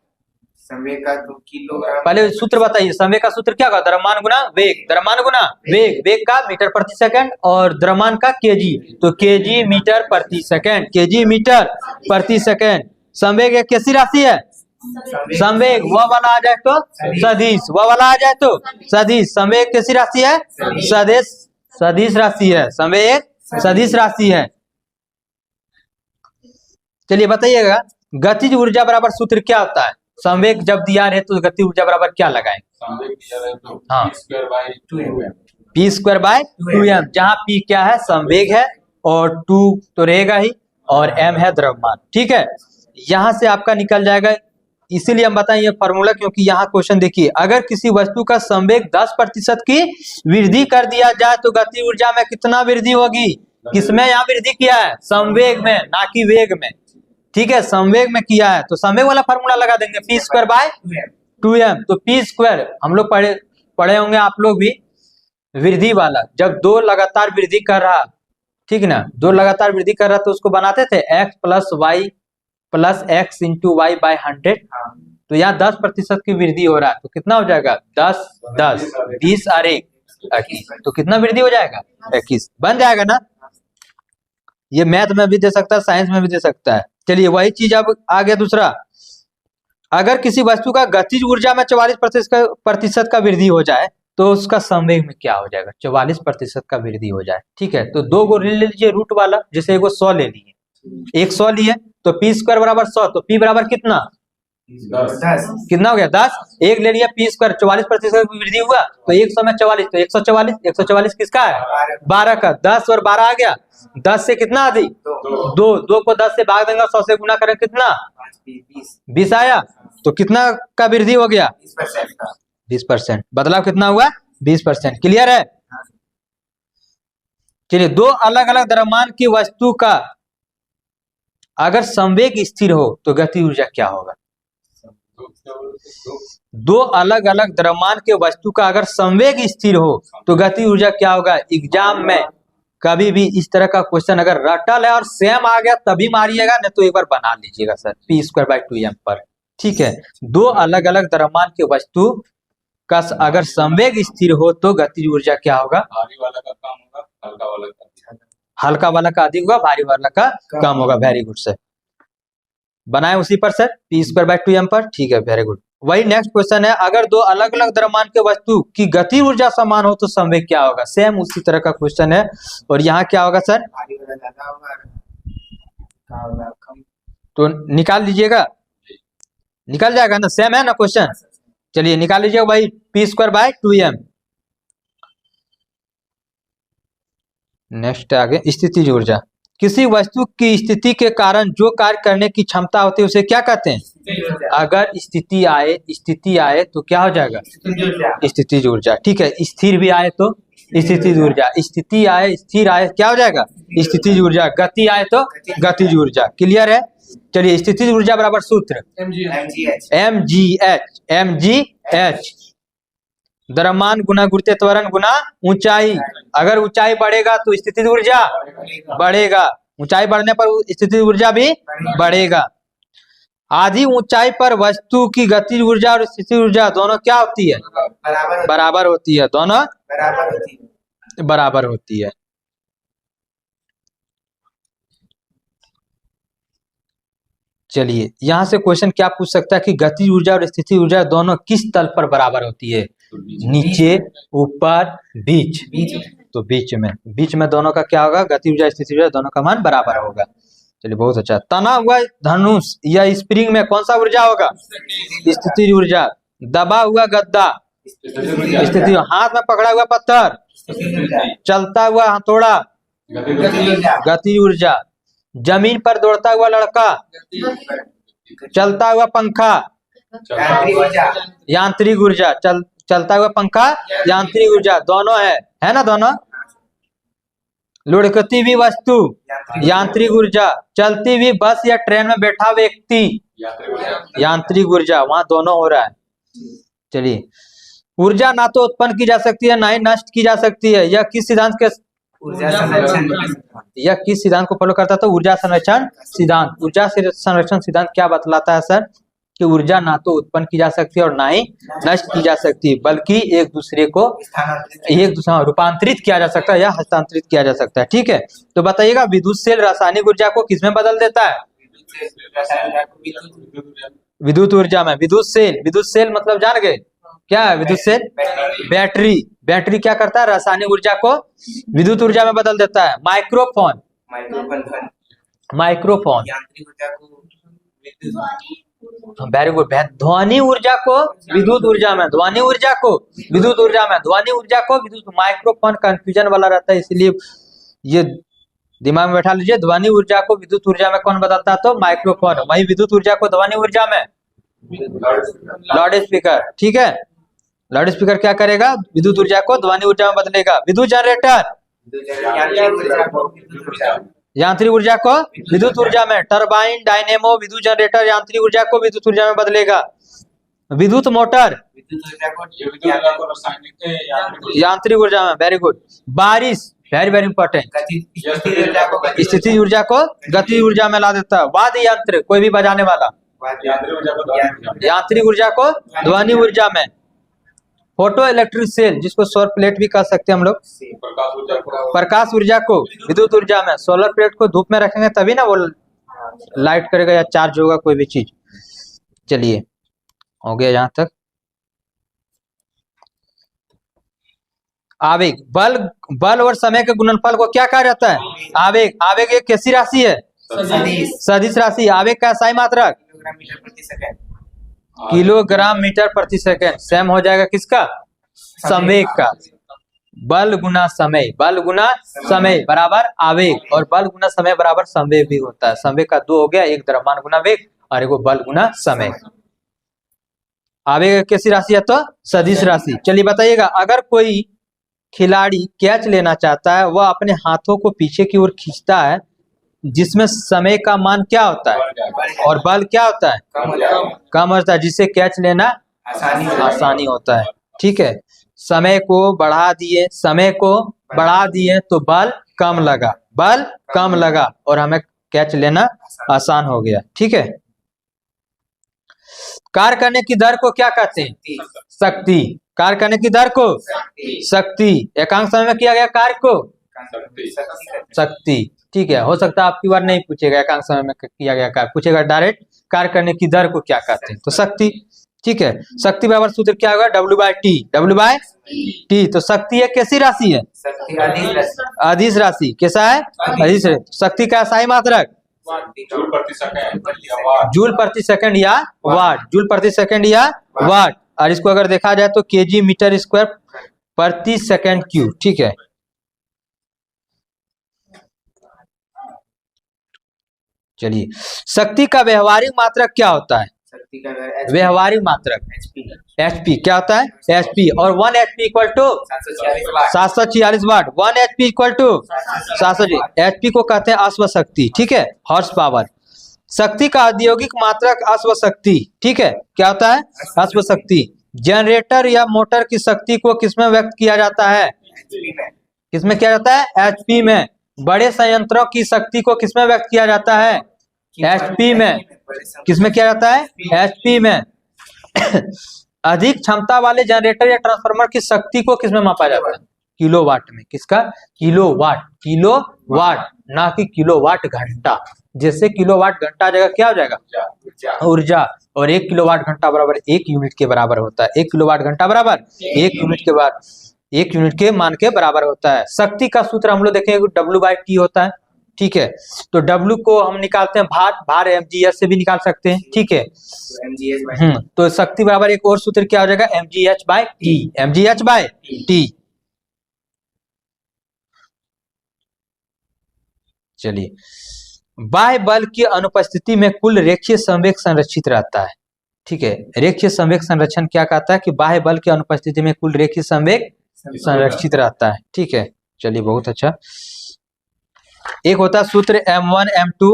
संवेग का तो किलोग्राम। पहले सूत्र बताइए, संवेग का सूत्र क्या होगा, द्रव्यमान गुना वेग, द्रव्यमान गुना वेग, वेग का मीटर प्रति सेकंड और द्रव्यमान का केजी, तो केजी मीटर प्रति सेकंड, केजी मीटर प्रति सेकंड। संवेग एक कैसी राशि है, संवेग वह वाला आ जाए तो सदिश, वह वाला आ जाए तो सदिश। संवेग कैसी राशि है, सदिश, सदिश राशि है। संवेग सदिश राशि है। चलिए बताइएगा, गतिज ऊर्जा बराबर सूत्र क्या होता है। संवेग जब दिया रहे तो गति ऊर्जा बराबर क्या लगाएं, हाँ, p स्क्वायर बाय 2m, जहाँ p क्या है, संवेग है, और 2 तो रहेगा ही, और m है द्रव्यमान, ठीक है। यहाँ से आपका निकल जाएगा। इसीलिए हम बताएं ये फॉर्मूला, क्योंकि यहाँ क्वेश्चन देखिए, अगर किसी वस्तु का संवेग 10% की वृद्धि कर दिया जाए तो गति ऊर्जा में कितना वृद्धि होगी, किसमें यहाँ वृद्धि किया है, संवेग में, ना कि वेग में, ठीक है, संवेग में किया है। तो संवेग वाला फॉर्मूला लगा देंगे, p स्क्वायर बाय 2m। तो p स्क्वायर हम लोग पढ़े होंगे आप लोग भी, वृद्धि वाला, जब 2 लगातार वृद्धि कर रहा, ठीक ना, 2 लगातार वृद्धि कर रहा तो उसको बनाते थे x plus Y plus X into Y by 100। तो यहाँ 10% की वृद्धि हो रहा है, तो कितना हो जाएगा, 10 10 20 और 1 21, तो कितना वृद्धि हो जाएगा, 21 बन जाएगा ना। ये मैथ में भी दे सकता है, साइंस में भी दे सकता है। चलिए वही चीज अब आ गया दूसरा, अगर किसी वस्तु का गतिज ऊर्जा में 44% का वृद्धि हो जाए तो उसका संवेग में क्या हो जाएगा, 44% का वृद्धि हो जाए, ठीक है। तो 2 को ले लीजिए रूट वाला, जैसे एगो 100 ले लिए, एक 100 लिए, तो p स्क्वायर बराबर 100, तो p बराबर कितना, 10, कितना हो गया, 10। एक ले लिया p स्क्वायर, 44% की वृद्धि हुआ, तो 100 में 44, तो 144, 144 किसका है, 12 का, 10 और 12 आ गया, 10 से कितना अधिक, 2 को 10 से भाग देंगे, 100 से गुना करें, कितना 20 आया, तो कितना का वृद्धि हो गया, 20%। बदलाव कितना हुआ, 20%। क्लियर है। चलिए, 2 अलग अलग द्रव्यमान की वस्तु का अगर संवेग स्थिर हो तो गति ऊर्जा क्या होगा? दो अलग अलग द्रव्यमान के वस्तु का अगर संवेग स्थिर हो तो गति ऊर्जा क्या होगा? एग्जाम में कभी भी इस तरह का क्वेश्चन अगर रटल है और सेम आ गया तभी मारिएगा, नहीं तो एक बार बना लीजिएगा सर p²/2m पर। ठीक है, दो अलग अलग द्रव्यमान के वस्तु का अगर संवेग स्थिर हो तो गति ऊर्जा क्या होगा? भारी वाला का कम होगा, हल्का वाला का हल्का वाला का अधिक होगा, भारी वाला का कम होगा। वेरी गुड सर, बनाए उसी पर सर p²/2m पर। ठीक है, वेरी गुड। वही नेक्स्ट क्वेश्चन है, अगर दो अलग अलग द्रव्यमान के वस्तु की गति ऊर्जा समान हो तो संवेग क्या होगा? सेम उसी तरह का क्वेश्चन है। और यहाँ क्या होगा सर? भारी वाला ज्यादा होगा, हल्का वाला कम। तो निकाल लीजिएगा, निकल जाएगा ना, सेम है ना क्वेश्चन। चलिए निकाल लीजिएगा भाई p²/2m। नेक्स्ट आगे स्थितिज ऊर्जा। किसी वस्तु की स्थिति के कारण जो कार्य करने की क्षमता होती है उसे क्या कहते हैं? अगर स्थिति आए तो क्या हो जाएगा? स्थितिज ऊर्जा। ठीक है, स्थिर भी आए तो स्थितिज ऊर्जा, स्थिति आए स्थिर आए क्या हो जाएगा? स्थितिज ऊर्जा, गति आए तो गतिज ऊर्जा। क्लियर है? चलिए स्थितिज ऊर्जा बराबर सूत्र mgh, द्रव्यमान गुना गुरुत्वीय त्वरण गुना ऊंचाई। अगर ऊंचाई बढ़ेगा तो स्थितिज ऊर्जा बढ़ेगा, ऊंचाई बढ़ने पर स्थितिज ऊर्जा भी बढ़ेगा। आधी ऊंचाई पर वस्तु की गतिज ऊर्जा और स्थितिज ऊर्जा दोनों क्या होती है? बराबर होती है, दोनों बराबर होती है। चलिए यहाँ से क्वेश्चन क्या पूछ सकता है कि गतिज ऊर्जा और स्थितिज ऊर्जा दोनों किस तल पर बराबर होती है? नीचे, ऊपर, बीच। तो बीच में दोनों का क्या होगा? गति ऊर्जा स्थितिज ऊर्जा दोनों का मान बराबर होगा। चलिए बहुत अच्छा। तना हुआ धनुष या स्प्रिंग में कौन सा ऊर्जा होगा? स्थितिज ऊर्जा। दबा हुआ गद्दा स्थिति, हाथ में पकड़ा हुआ पत्थर, चलता हुआ हथौड़ा गति ऊर्जा। जमीन पर दौड़ता हुआ लड़का, चलता हुआ पंखा यांत्रिक ऊर्जा। चलता हुआ पंखा यांत्रिक ऊर्जा, दोनों है ना दोनों। लुढ़कती हुई वस्तु यांत्रिक ऊर्जा, चलती हुई बस या ट्रेन में बैठा व्यक्ति यांत्रिक ऊर्जा, वहां दोनों हो रहा है। चलिए, ऊर्जा ना तो उत्पन्न की जा सकती है ना ही नष्ट की जा सकती है। यह किस सिद्धांत को फॉलो करता है? तो ऊर्जा संरक्षण सिद्धांत। ऊर्जा संरक्षण सिद्धांत क्या बतलाता है सर? कि ऊर्जा ना तो उत्पन्न की जा सकती है और ना ही नष्ट की जा सकती, बल्कि एक दूसरे रूपांतरित किया जा सकता है या हस्तांतरित किया जा सकता है। ठीक है, तो बताइएगा विद्युत सेल रासायनिक ऊर्जा को किसमें बदल देता है? विद्युत ऊर्जा में। विद्युत सेल मतलब जान गए क्या है? विद्युत सेल बैटरी क्या करता है? रासायनिक ऊर्जा को विद्युत ऊर्जा में बदल देता है। Microphone very good. ध्वनि ऊर्जा को विद्युत ऊर्जा में, माइक्रोफोन कंफ्यूजन वाला रहता है, इसलिए ये दिमाग में बैठा लीजिए। ध्वनि ऊर्जा को विद्युत ऊर्जा में कौन बदलता है? तो माइक्रोफोन। वही विद्युत ऊर्जा को ध्वनि ऊर्जा में लाउड स्पीकर। ठीक है, लाउड स्पीकर क्या करेगा? विद्युत ऊर्जा को ध्वनि ऊर्जा में बदलेगा। विद्युत जनरेटर यांत्रिक ऊर्जा को विद्युत ऊर्जा में, टरबाइन, डायनेमो, विद्युत जनरेटर यांत्रिक ऊर्जा को विद्युत ऊर्जा में बदलेगा। विद्युत मोटर यांत्रिक ऊर्जा में। Very good. बारिश वेरी इंपॉर्टेंट, स्थितिज ऊर्जा को गति ऊर्जा में ला देता है। वाद्य यंत्र कोई भी बजाने वाला यांत्रिक ऊर्जा को ध्वनि ऊर्जा में। फोटो इलेक्ट्रिक सेल जिसको सौर प्लेट भी कह सकते हैं हम लोग, प्रकाश ऊर्जा को विद्युत ऊर्जा में। सोलर प्लेट को धूप में रखेंगे तभी ना वो लाइट करेगा या चार्ज होगा कोई भी चीज। चलिए हो गया यहाँ तक। आवेग, बल और समय के गुणनफल को क्या कहा जाता है? आवेग एक कैसी राशि है? सदिश राशि। आवेग का SI मात्रक किलोग्राम मीटर प्रति सेकंड। सेम हो जाएगा किसका? संवेग का। बल गुना समय बराबर आवेग, और बल गुना समय बराबर संवेग भी होता है। संवेग का 2 हो गया, एक द्रव्यमान गुना वेग और एक बल गुना समय। आवेग कैसी राशि है? तो सदिश राशि। चलिए बताइएगा, अगर कोई खिलाड़ी कैच लेना चाहता है, वह अपने हाथों को पीछे की ओर खींचता है, जिसमें समय का मान क्या होता है बढ़ जाएगा। और बल क्या होता है, कम हो जाएगा, कम होता है, जिससे कैच लेना आसानी हो जाएगी। आसानी होता है। ठीक है, समय को बढ़ा दिए, समय को बढ़ा दिए तो बल कम लगा, बल कम लगा और हमें कैच लेना आसान हो गया। ठीक है, कार्य करने की दर को क्या कहते हैं, शक्ति। कार्य करने की दर को शक्ति। एकांक समय में किया गया कार्य को शक्ति। ठीक है, हो सकता है आपकी बार नहीं पूछेगा एकांक समय में किया गया कार्य, पूछेगा डायरेक्ट कार्य करने की दर को क्या कहते हैं, तो शक्ति। ठीक है, शक्ति बराबर सूत्र क्या होगा, W by T, W by T. तो शक्ति एक कैसी राशि है, शक्ति अदिश राशि, अदिश राशि। कैसा है, अदिश राशि। शक्ति का साई मात्रक जूल प्रति सेकंड या वाट। जूल प्रति सेकंड या वाट, जूल प्रति सेकंड या वाट। और इसको अगर देखा जाए तो केजी मीटर स्क्वायर प्रति सेकंड क्यूब। ठीक है, चलिए, शक्ति का व्यवहारिक मात्रक क्या होता है, शक्ति का व्यवहारिक मात्रक HP एचपी। क्या होता है, एचपी। और 1 HP equal to 746 watt, 746 watt. 1 HP equal to 700। HP को कहते हैं अश्व शक्ति। ठीक है, हॉर्स पावर। शक्ति का औद्योगिक मात्रक अश्व शक्ति। ठीक है, क्या होता है, अश्व शक्ति। जनरेटर या मोटर की शक्ति को किसमें व्यक्त किया जाता है, HP में, किसमें किया जाता है, एचपी में। बड़े संयंत्रों की शक्ति को किसमें व्यक्त किया जाता है, एचपी में। किसमें किया जाता है, एचपी में। अधिक क्षमता वाले जनरेटर या ट्रांसफार्मर की शक्ति को किसमें मापा जाता है, किलोवाट में। किसका, किलोवाट, किलोवाट, ना कि किलोवाट घंटा। जैसे किलोवाट घंटा जगह क्या हो जाएगा, ऊर्जा। और 1 किलोवाट घंटा बराबर 1 यूनिट के बराबर होता है। 1 किलोवाट घंटा बराबर 1 यूनिट के बराबर, 1 यूनिट के मान के बराबर होता है। शक्ति का सूत्र हम लोग देखेंगे W बाई टी होता है। ठीक है, तो W को हम निकालते हैं भार mgh से भी निकाल सकते हैं। ठीक है, MGH तो शक्ति बराबर एक और सूत्र क्या हो जाएगा, mgh by T, mgh by T. चलिए, बाह्य बल की अनुपस्थिति में कुल रेखीय संवेग संरक्षित रहता है। ठीक है, रेखीय संवेग संरक्षण क्या कहता है कि बाह्य बल की अनुपस्थिति में कुल रेखीय संवेग संरक्षित रहता है। ठीक है, चलिए, बहुत अच्छा। एक होता है सूत्र M1 M2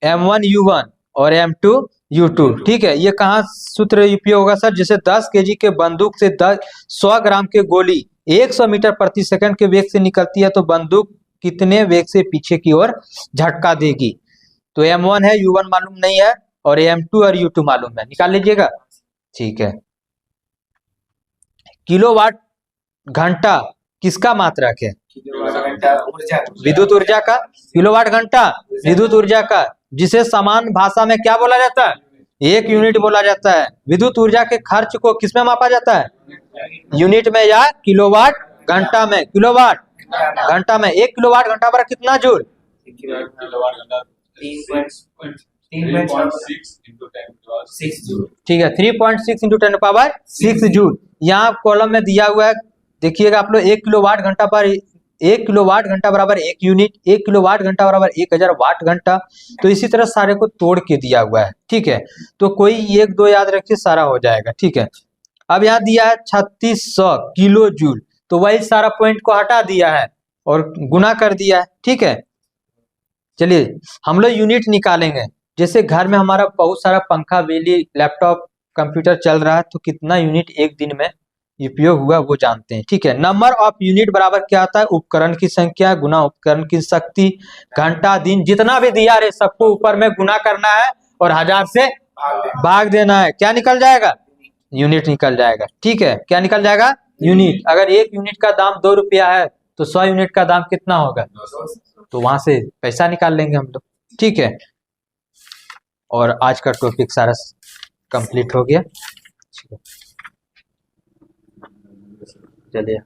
M1 U1 और M2 U2। ठीक है, ये कहाँ सूत्र उपयोग होगा सर, जैसे 10 kg के बंदूक से 100 ग्राम के गोली 100 मीटर प्रति सेकंड के वेग से निकलती है तो बंदूक कितने वेग से पीछे की ओर झटका देगी। तो M1 है, U1 मालूम नहीं है, और M2 और U2 मालूम है, निकाल लीजिएगा। ठीक है, किलोवाट घंटा किसका मात्रक है, विद्युत ऊर्जा का। किलोवाट घंटा विद्युत ऊर्जा का, जिसे समान भाषा में क्या बोला जाता है, 1 यूनिट बोला जाता है। विद्युत ऊर्जा के खर्च को किसमें मापा जाता है, यूनिट में या किलोवाट घंटा में। किलोवाट घंटा में 1 किलोवाट घंटा पर कितना जूल, किलोवाट घंटा 3.6 into 10 जूल। ठीक है, 3.6 इंटू 10⁶ जूल। यहाँ कॉलम में दिया हुआ है, देखिएगा आप लोग। 1 किलोवाट घंटा पर 1 किलोवाट घंटा बराबर 1 यूनिट, 1 किलोवाट घंटा बराबर 1000 वाट घंटा। तो इसी तरह सारे को तोड़ के दिया हुआ है। ठीक है, तो कोई 1 2 याद रखिए, सारा हो जाएगा। ठीक है, अब यहाँ दिया है 3600 किलो जूल, तो वही सारा पॉइंट को हटा दिया है और गुना कर दिया है। ठीक है, चलिए, हम लोग यूनिट निकालेंगे। जैसे घर में हमारा बहुत सारा पंखा, बिजली, लैपटॉप, कंप्यूटर चल रहा है, तो कितना यूनिट एक दिन में उपयोग हुआ वो जानते हैं। ठीक है, नंबर ऑफ यूनिट बराबर क्या आता है, उपकरण की संख्या गुना उपकरण की शक्ति, घंटा, दिन, जितना भी दिया रहे सबको ऊपर में गुना करना है और 1000 से भाग देना है। क्या निकल जाएगा, यूनिट निकल जाएगा। ठीक है, क्या निकल जाएगा, यूनिट। अगर 1 यूनिट का दाम 2 रुपया है तो 100 यूनिट का दाम कितना होगा, तो वहां से पैसा निकाल लेंगे हम लोग। ठीक है, और आज का टॉपिक सारा कंप्लीट हो गया। चलिए।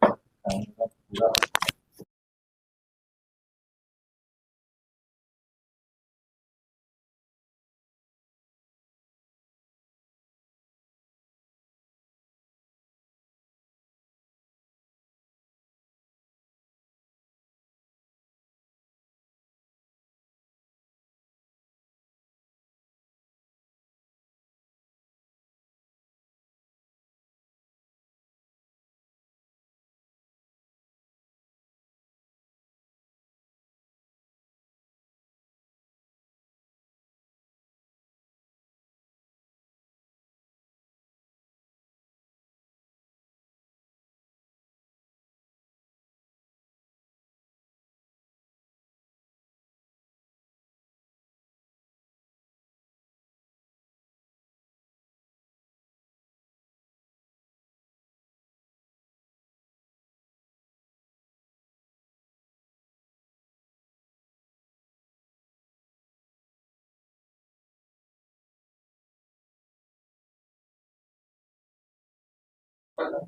पर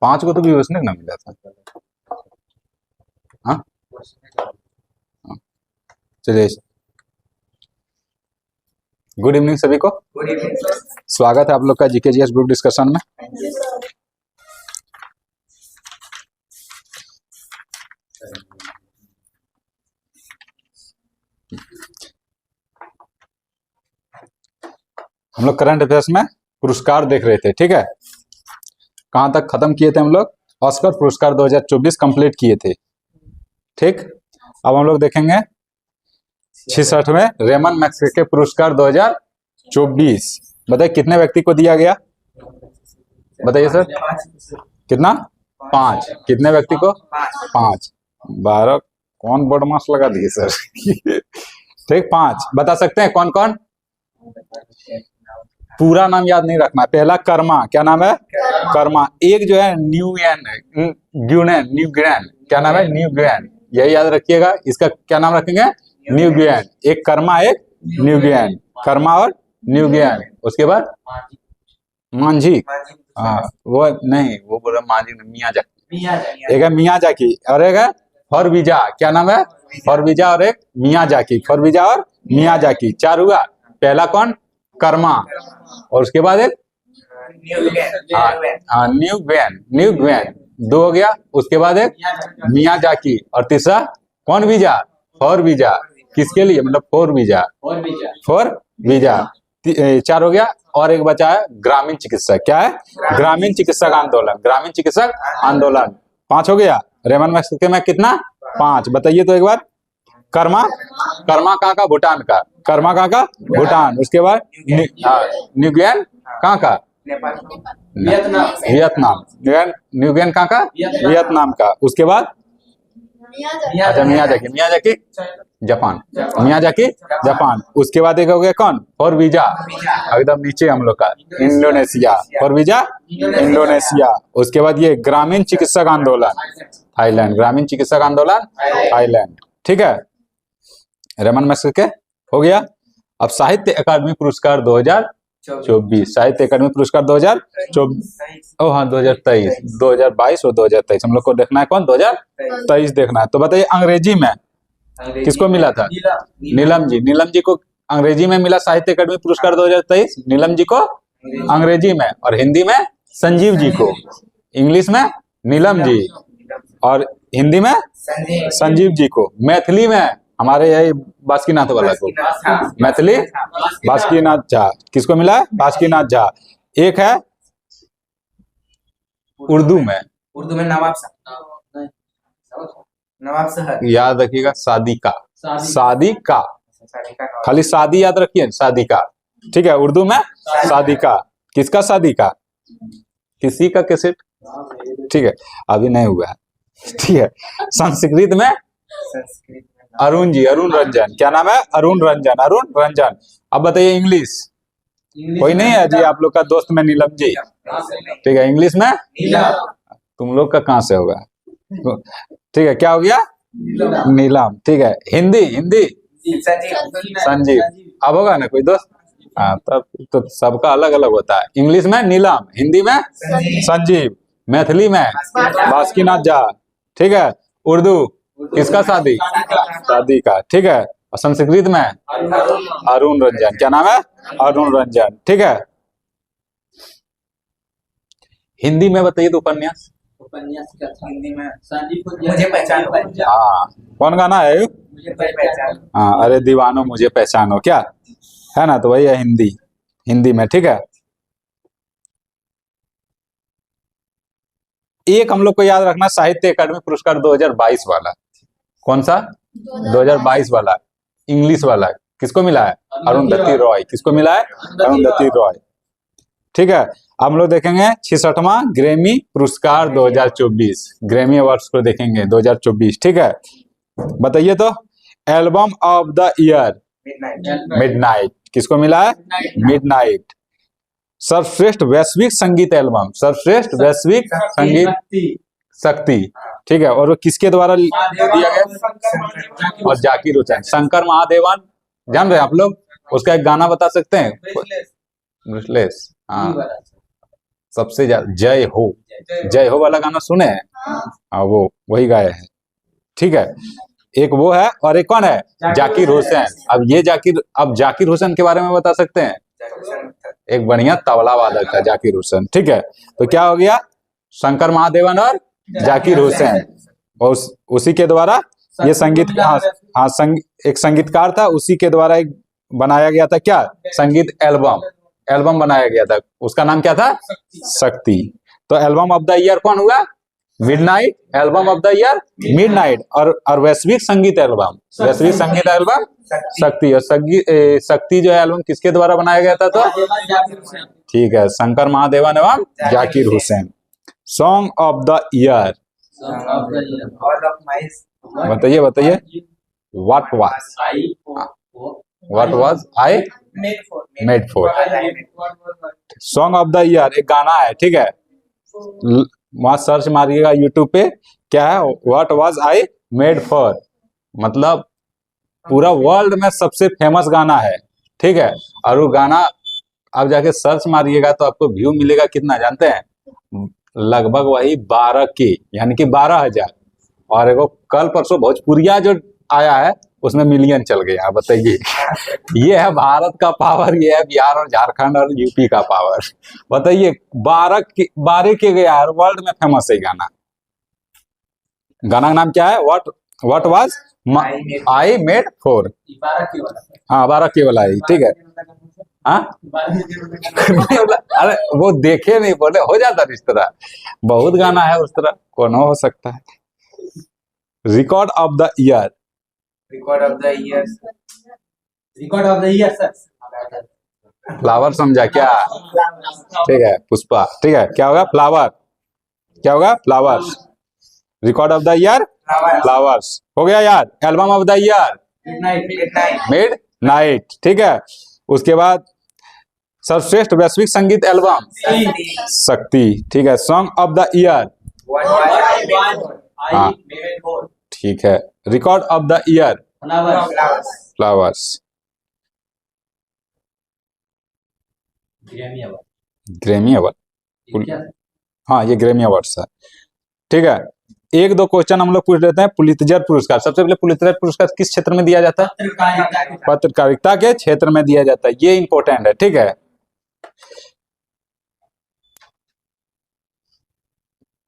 5 को तो विवसनिक ना मिला था। हाँ चलिए, गुड इवनिंग सभी को। Good evening. स्वागत है आप लोग का जीकेजीएस ग्रुप डिस्कशन में। हम लोग करंट अफेयर्स में पुरस्कार देख रहे थे, ठीक है। कहां तक खत्म किए थे हम लोग? ऑस्कर पुरस्कार 2024 कंप्लीट किए थे, ठीक। अब हम लोग देखेंगे 66वें रेमन मैग्सेसे पुरस्कार 2024। बताइए कितने व्यक्ति को दिया गया? बताइए सर, कितना? 5। कितने व्यक्ति को? 5। 12 कौन बदमाश लगा दिए सर। ठीक, 5 बता सकते हैं कौन कौन? पूरा नाम याद नहीं रखना। पहला कर्मा, क्या नाम है? कर्मा। एक जो है न्यूग्रेन, क्या नाम है? न्यूग्रेन, यही याद रखिएगा। इसका क्या नाम रखेंगे? न्यूग्रेन। एक कर्मा, एक न्यूग्रेन। कर्मा और न्यूग्रेन। उसके बाद मांझी, हाँ वो नहीं, वो बोल रहा मांझी, मियाजाकी। एक है मियाजाकी और एक है फॉरविजा। क्या नाम है? फॉरविजा और एक मियाजाकी। फॉरविजा और मियाजाकी, 4 हुआ। पहला कौन? कर्मा। और उसके बाद एक न्यूग्रेन 2 हो गया। उसके बाद एक मियाजाकी और तीसरा कौन? वीजा, फॉरविजा। किसके लिए? मतलब फॉरविजा, फॉरविजा। 4 हो गया। और एक बचा है ग्रामीण चिकित्सक। क्या है? ग्रामीण चिकित्सक आंदोलन। ग्रामीण चिकित्सक आंदोलन 5 हो गया। रेमन मैग्सेसे में कितना? 5। बताइए तो एक बार। कर्मा, कर्मा कहाँ का? भूटान का। कर्मा कहाँ का? भूटान। उसके बाद न्यूग्रेन कहाँ का? वियतनाम। न्यूग्रेन कहाँ का? वियतनाम का। उसके बाद अच्छा मियाजाकी जापान। Miyazaki Japan. उसके बाद एक हो गया कौन? फॉरविजा, एकदम नीचे हम लोग का, इंडोनेशिया। फॉरविजा इंडोनेशिया। उसके बाद ये ग्रामीण चिकित्सक आंदोलन थाईलैंड। ग्रामीण चिकित्सक आंदोलन थाईलैंड, ठीक है। रेमन मैग्सेसे हो गया। अब साहित्य अकादमी पुरस्कार 2024। साहित्य अकादमी पुरस्कार 2024, ओ हाँ 2023, 2022 और 2023 हम लोग को देखना है। कौन? 2023 देखना है। तो बताइए अंग्रेजी में किसको मिला था? नीलम जी। नीलम जी को अंग्रेजी में मिला साहित्य अकादमी पुरस्कार 2023। नीलम जी को अंग्रेजी में, और हिंदी में संजीव जी को। इंग्लिश में नीलम जी और हिंदी में संजीव जी को। मैथिली में हमारे यही बासुकीनाथ वाला को, मैथिली बासुकीनाथ झा। किसको मिला है? बासुकीनाथ झा। एक है उर्दू में नवाब साहब, याद रखिएगा, सादिका। सादिका, खाली शादी याद रखिए, सादिका, ठीक है। उर्दू में सादिका। किसका? सादिका, किसी का कैसेट, ठीक है, अभी नहीं हुआ है, ठीक है। संस्कृत में अरुण जी, अरुण रंजन। क्या नाम है? अरुण रंजन, अरुण रंजन। अब बताइए इंग्लिश। कोई नहीं है जी आप लोग का दोस्त में नीलम जी, ठीक है। इंग्लिश में तुम लोग का कहां से होगा, ठीक है। क्या हो गया? नीलम, ठीक है। हिंदी, हिंदी संजीव। अब होगा ना कोई दोस्त? हाँ, तब तो सबका अलग अलग होता है। इंग्लिश में नीलम, हिंदी में संजीव, मैथिली में बासुकीनाथ झा, ठीक है। उर्दू किसका? शादी, शादी का, ठीक है। और संस्कृत में अरुण रंजन। क्या नाम है? अरुण रंजन, ठीक है। हिंदी में बताइए तो उपन्यास। हिंदी में मुझे पहचानो। हाँ, कौन गाना है? मुझे पहचानो। हाँ, अरे दीवानो मुझे पहचानो, क्या है ना? तो वही है हिंदी, हिंदी में, ठीक है। एक हम लोग को याद रखना, साहित्य अकादमी पुरस्कार 2022 वाला। कौन सा? 2022 वाला, इंग्लिश वाला। किसको मिला है? अरुंधति रॉय। किसको मिला है? अरुंधति रॉय, ठीक है। हम लोग देखेंगे 66वां ग्रैमी पुरस्कार 2024। ग्रैमी अवार्ड्स को देखेंगे 2024, ठीक है। बताइए तो album of the year midnight. किसको मिला है? मिडनाइट। सर्वश्रेष्ठ वैश्विक संगीत एल्बम, सर्वश्रेष्ठ वैश्विक संगीत शक्ति, ठीक है। और वो किसके द्वारा दिया गया? और जाकिर हुसैन, शंकर महादेवन। जान रहे हैं आप लोग? उसका एक गाना बता सकते हैं? ब्रूसलेस, हाँ सबसे ज्यादा जय हो वाला गाना सुने हैं? हाँ वो वही गाए हैं। ठीक है, एक वो है और एक कौन है? जाकिर हुसैन। अब जाकिर हुसैन के बारे में बता सकते हैं? एक बढ़िया तबला वादक था जाकिर हुसैन। ठीक है, तो क्या हो गया? शंकर महादेवन और जाकिर हुसैन, और उसी के द्वारा ये संगीत, हाँ एक संगीतकार था, उसी के द्वारा एक बनाया गया था क्या? संगीत एल्बम बनाया गया था। उसका नाम क्या था? शक्ति। तो एल्बम ऑफ द ईयर कौन हुआ? Midnight, album of the year midnight. और वैश्विक संगीत एल्बम शक्ति। और शक्ति जो है एल्बम किसके द्वारा बनाया गया था? तो ठीक है, शंकर महादेवन एवं Zakir Hussain. Song of the year बताइए। What was I made for. Song of the year एक गाना है, ठीक है, वहां सर्च मारिएगा यूट्यूब पे, क्या है? What was I made for, मतलब पूरा वर्ल्ड में सबसे फेमस गाना है। ठीक है, और वो गाना आप जाके सर्च मारिएगा तो आपको व्यू मिलेगा कितना जानते हैं? लगभग वही 12K, यानी कि 12,000। और एगो कल परसों भोजपुरिया जो आया है उसमें मिलियन चल गया। बताइए, ये है भारत का पावर, ये है बिहार और झारखंड और यूपी का पावर। बताइए, 12K गया है, वर्ल्ड में फेमस है गाना। गाना का नाम क्या है? What was I made for. हाँ 12K वाला है, ठीक है। हाँ अरे वो देखे नहीं, बोले हो जाता इस तरह, बहुत गाना है उस तरह, कौन हो सकता है। Record of the year flower समझा क्या? ठीक है, पुष्पा। ठीक है, क्या होगा? फ्लावर। क्या होगा? Flowers. Record of the year flowers हो गया यार। Album of the year mid night. ठीक है, उसके बाद सर्वश्रेष्ठ वैश्विक संगीत एल्बम शक्ति। ठीक है, सॉन्ग ऑफ द ईयर, हाँ ठीक है, record of the year flowers. Grammy award, हाँ ये ग्रैमी अवार्ड्स है। ठीक है, एक दो क्वेश्चन हम लोग पूछ लेते हैं। पुलित्जर पुरस्कार, सबसे पहले पुलित्जर पुरस्कार किस क्षेत्र में दिया जाता है? पत्रकारिता के क्षेत्र में दिया जाता है, ये इंपॉर्टेंट है। ठीक है,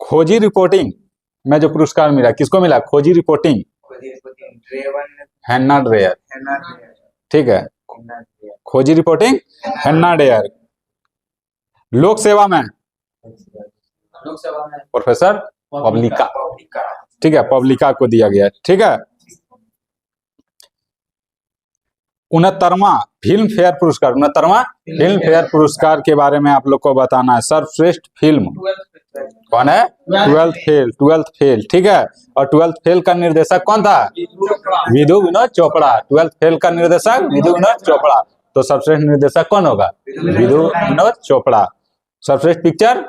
खोजी रिपोर्टिंग में जो पुरस्कार मिला, किसको मिला? खोजी रिपोर्टिंग, हैन्ना ड्रेयर। ठीक है, खोजी रिपोर्टिंग हैन्ना ड्रेयर। लोक सेवा में प्रोफेसर पब्लिका। ठीक है, पब्लिका को दिया गया। ठीक है, 69वां फिल्म फेयर पुरस्कार, 69वां फिल्म फेयर पुरस्कार के बारे में आप लोग को बताना है। सर्वश्रेष्ठ फिल्म कौन है? 12th fail. ठीक है, और 12th फेल का निर्देशक कौन था? विधु विनोद चोपड़ा। 12th फेल का निर्देशक विधु विनोद चोपड़ा। तो सर्वश्रेष्ठ निर्देशक कौन होगा? विधु विनोद चोपड़ा। सर्वश्रेष्ठ पिक्चर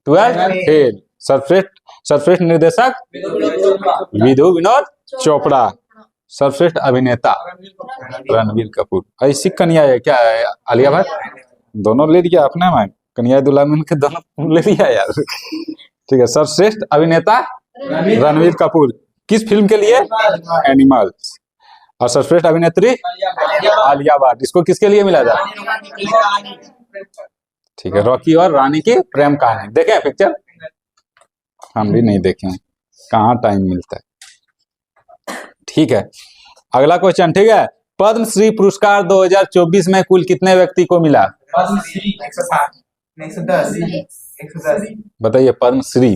12th फेल। सर्वश्रेष्ठ निर्देशक विधु विनोद चोपड़ा। सर्वश्रेष्ठ अभिनेता रणबीर कपूर। ऐसी कन्या है क्या? आलिया भट्ट। दोनों ले लिया अपने में, कन्या दुल्हन के दोनों ले लिया यार। ठीक है, सर्वश्रेष्ठ अभिनेता रणबीर कपूर, किस फिल्म के लिए? एनिमल्स। और सर्वश्रेष्ठ अभिनेत्री आलिया भट्ट, इसको किसके लिए मिला था? ठीक है, रॉकी और रानी की प्रेम कहानी। देखे हैं पिक्चर? हम भी नहीं देखे हैं, कहाँ टाइम मिलता है। ठीक है, अगला क्वेश्चन। ठीक है, पद्मश्री पुरस्कार 2024 में कुल कितने व्यक्ति को मिला? 110। बताइए, पद्मश्री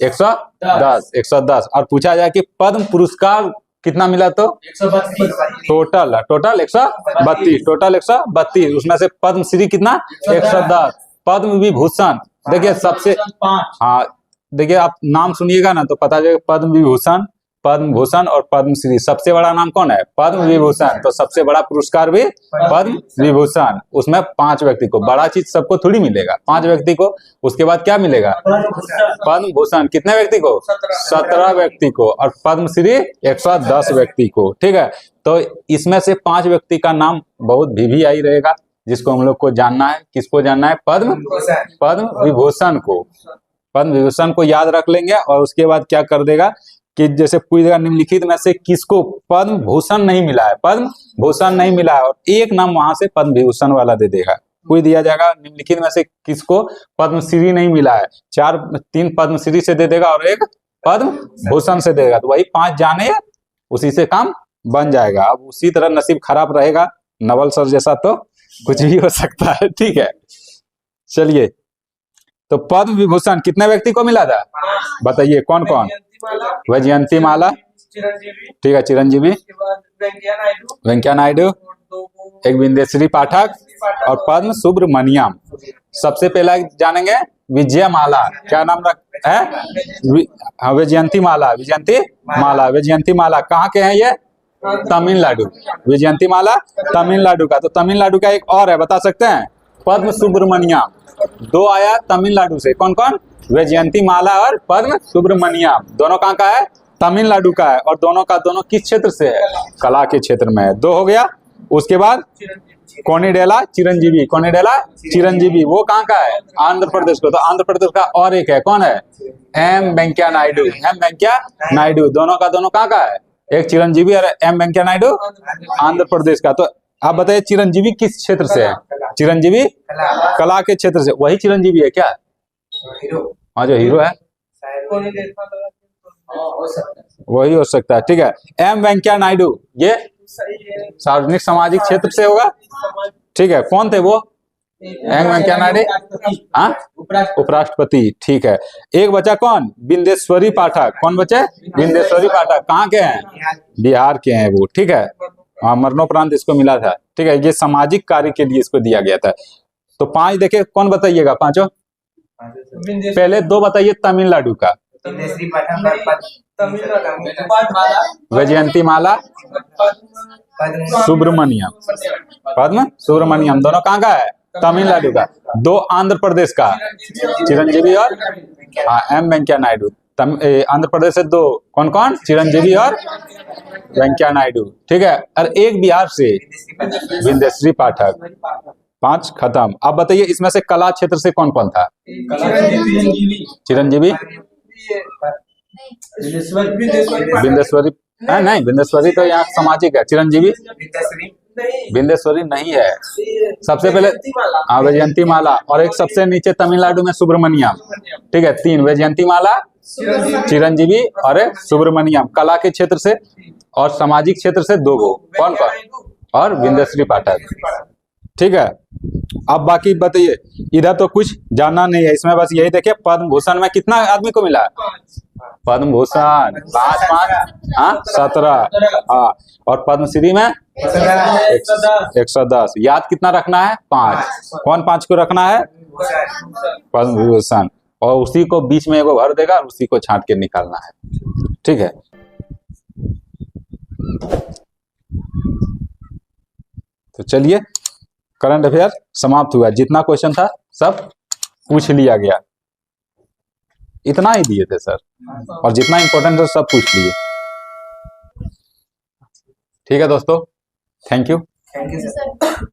110। और पूछा जाए कि पद्म पुरस्कार कितना मिला तो? टोटल 132। टोटल 132, उसमें से पद्मश्री कितना? 110। पद्म विभूषण देखिए सबसे, हाँ देखिए आप नाम सुनिएगा ना तो पता चलेगा, पद्म विभूषण, पद्म भूषण और पद्मश्री। सबसे बड़ा नाम कौन है? पद्म विभूषण। तो सबसे बड़ा पुरस्कार भी पद्म विभूषण। उसमें 5 व्यक्ति को, बड़ा चीज सबको थोड़ी मिलेगा, 5 व्यक्ति को। उसके बाद क्या मिलेगा? पद्म भूषण कितने व्यक्ति को? 17 व्यक्ति को। और पद्मश्री 110 व्यक्ति को। ठीक है, तो इसमें से 5 व्यक्ति का नाम बहुत VVI रहेगा, जिसको हम लोग को जानना है, किसको जानना है? पद्म विभूषण को। पद्म विभूषण को याद रख लेंगे और उसके बाद क्या कर देगा कि जैसे पूछ देगा निम्नलिखित में से किसको पद्म भूषण नहीं मिला है, पद्म भूषण नहीं मिला है, और एक नाम वहां से पद्म विभूषण वाला दे देगा। पूछ दिया जाएगा निम्नलिखित में से किसको पद्मश्री नहीं मिला है, 3 पद्मश्री से दे देगा और 1 पद्म भूषण से देगा, तो वही 5 जाने, उसी से काम बन जाएगा। अब उसी तरह नसीब खराब रहेगा नवल सर जैसा तो कुछ भी हो सकता है, ठीक है। चलिए, तो पद्म विभूषण कितने व्यक्ति को मिला था बताइए? कौन कौन? वैजयंती माला, ठीक है, चिरंजीवी, वेंकैया नायडू, एक विंध्यश्री पाठक और पद्म सुब्रमण्यम। सबसे पहला जानेंगे विजय माला, क्या नाम है? वैजयंती माला, वैजयंती माला कहाँ के हैं ये? तमिलनाडु। विजयंती माला तमिलनाडु का। तो तमिलनाडु का एक और है, बता सकते हैं? पद्म सुब्रमण्यम। 2 आया तमिलनाडु से, कौन कौन? वैजयंती माला और पद्म सुब्रमण्यम। दोनों कहाँ का है? तमिलनाडु का है। और दोनों का दोनों किस क्षेत्र से है? कला के क्षेत्र में है। 2 हो गया। उसके बाद कोनिडेला चिरंजीवी, कोनिडेला चिरंजीवी वो कहाँ का है? आंध्र प्रदेश को। तो आंध्र प्रदेश का और एक है, कौन है? M Venkaiah Naidu, M Venkaiah Naidu. दोनों का दोनों कहाँ का है? एक चिरंजीवी और एम वेंकैया नायडू आंध्र प्रदेश का। तो आप बताइए चिरंजीवी किस क्षेत्र से है? चिरंजीवी कला के क्षेत्र से। वही चिरंजीवी है क्या? हाँ, जो हीरो है वही हो सकता है, ठीक है। एम वेंकैया नायडू ये सार्वजनिक सामाजिक क्षेत्र से होगा, ठीक है। कौन थे वो? एम वेंकैया नायडू, हाँ, उपराष्ट्रपति, ठीक है। एक बचा कौन? विंध्येश्वरी पाठक। कौन बचे? विंध्येश्वरी पाठक। कहाँ के हैं? बिहार के हैं वो, ठीक है। मरणोपरांत इसको मिला था, ठीक है। ये सामाजिक कार्य के लिए इसको दिया गया था। तो 5 देखे, कौन बताइएगा? 5 पहले 2 बताइए तमिलनाडु का। वैजयंती माला, सुब्रमण्यम, पद्म सुब्रमण्यम दोनों कहाँ का है? तमिलनाडु का। 2 आंध्र प्रदेश का, चिरंजीवी और एम वेंकैया नायडू। आंध्र प्रदेश से 2, कौन कौन? चिरंजीवी और वेंकैया नायडू, ठीक है। और एक बिहार से विंध्यश्री पाठक। 5 खत्म। अब बताइए इसमें से कला क्षेत्र से कौन कौन था? चिरंजीवी, विंध्येश्वरी, नहीं विंध्येश्वरी तो यहाँ सामाजिक है। चिरंजीवी, विंध्येश्वरी नहीं है। सबसे पहले वैजयंती माला और एक सबसे नीचे तमिलनाडु में सुब्रमण्यम, ठीक है। 3 वैजयंती माला, चिरंजीवी और सुब्रमण्यम कला के क्षेत्र से, और सामाजिक क्षेत्र से 2 गो, कौन कौन? और विंध्यश्री पाठक, ठीक है। अब बाकी बताइए, इधर तो कुछ जानना नहीं है, इसमें बस यही देखिए पद्म भूषण में कितना आदमी को मिला? पद्म भूषण 5 17, हाँ। और पद्मश्री में 110। याद कितना रखना है? 5। कौन 5 को रखना है? पद्म विभूषण। और उसी को बीच में एगो भर देगा और उसी को छांट के निकालना है, ठीक है। तो चलिए, करंट अफेयर समाप्त हुआ। जितना क्वेश्चन था सब पूछ लिया गया। इतना ही दिए थे सर, और जितना इंपॉर्टेंट था सब पूछ लिए। ठीक है दोस्तों, थैंक यू सर।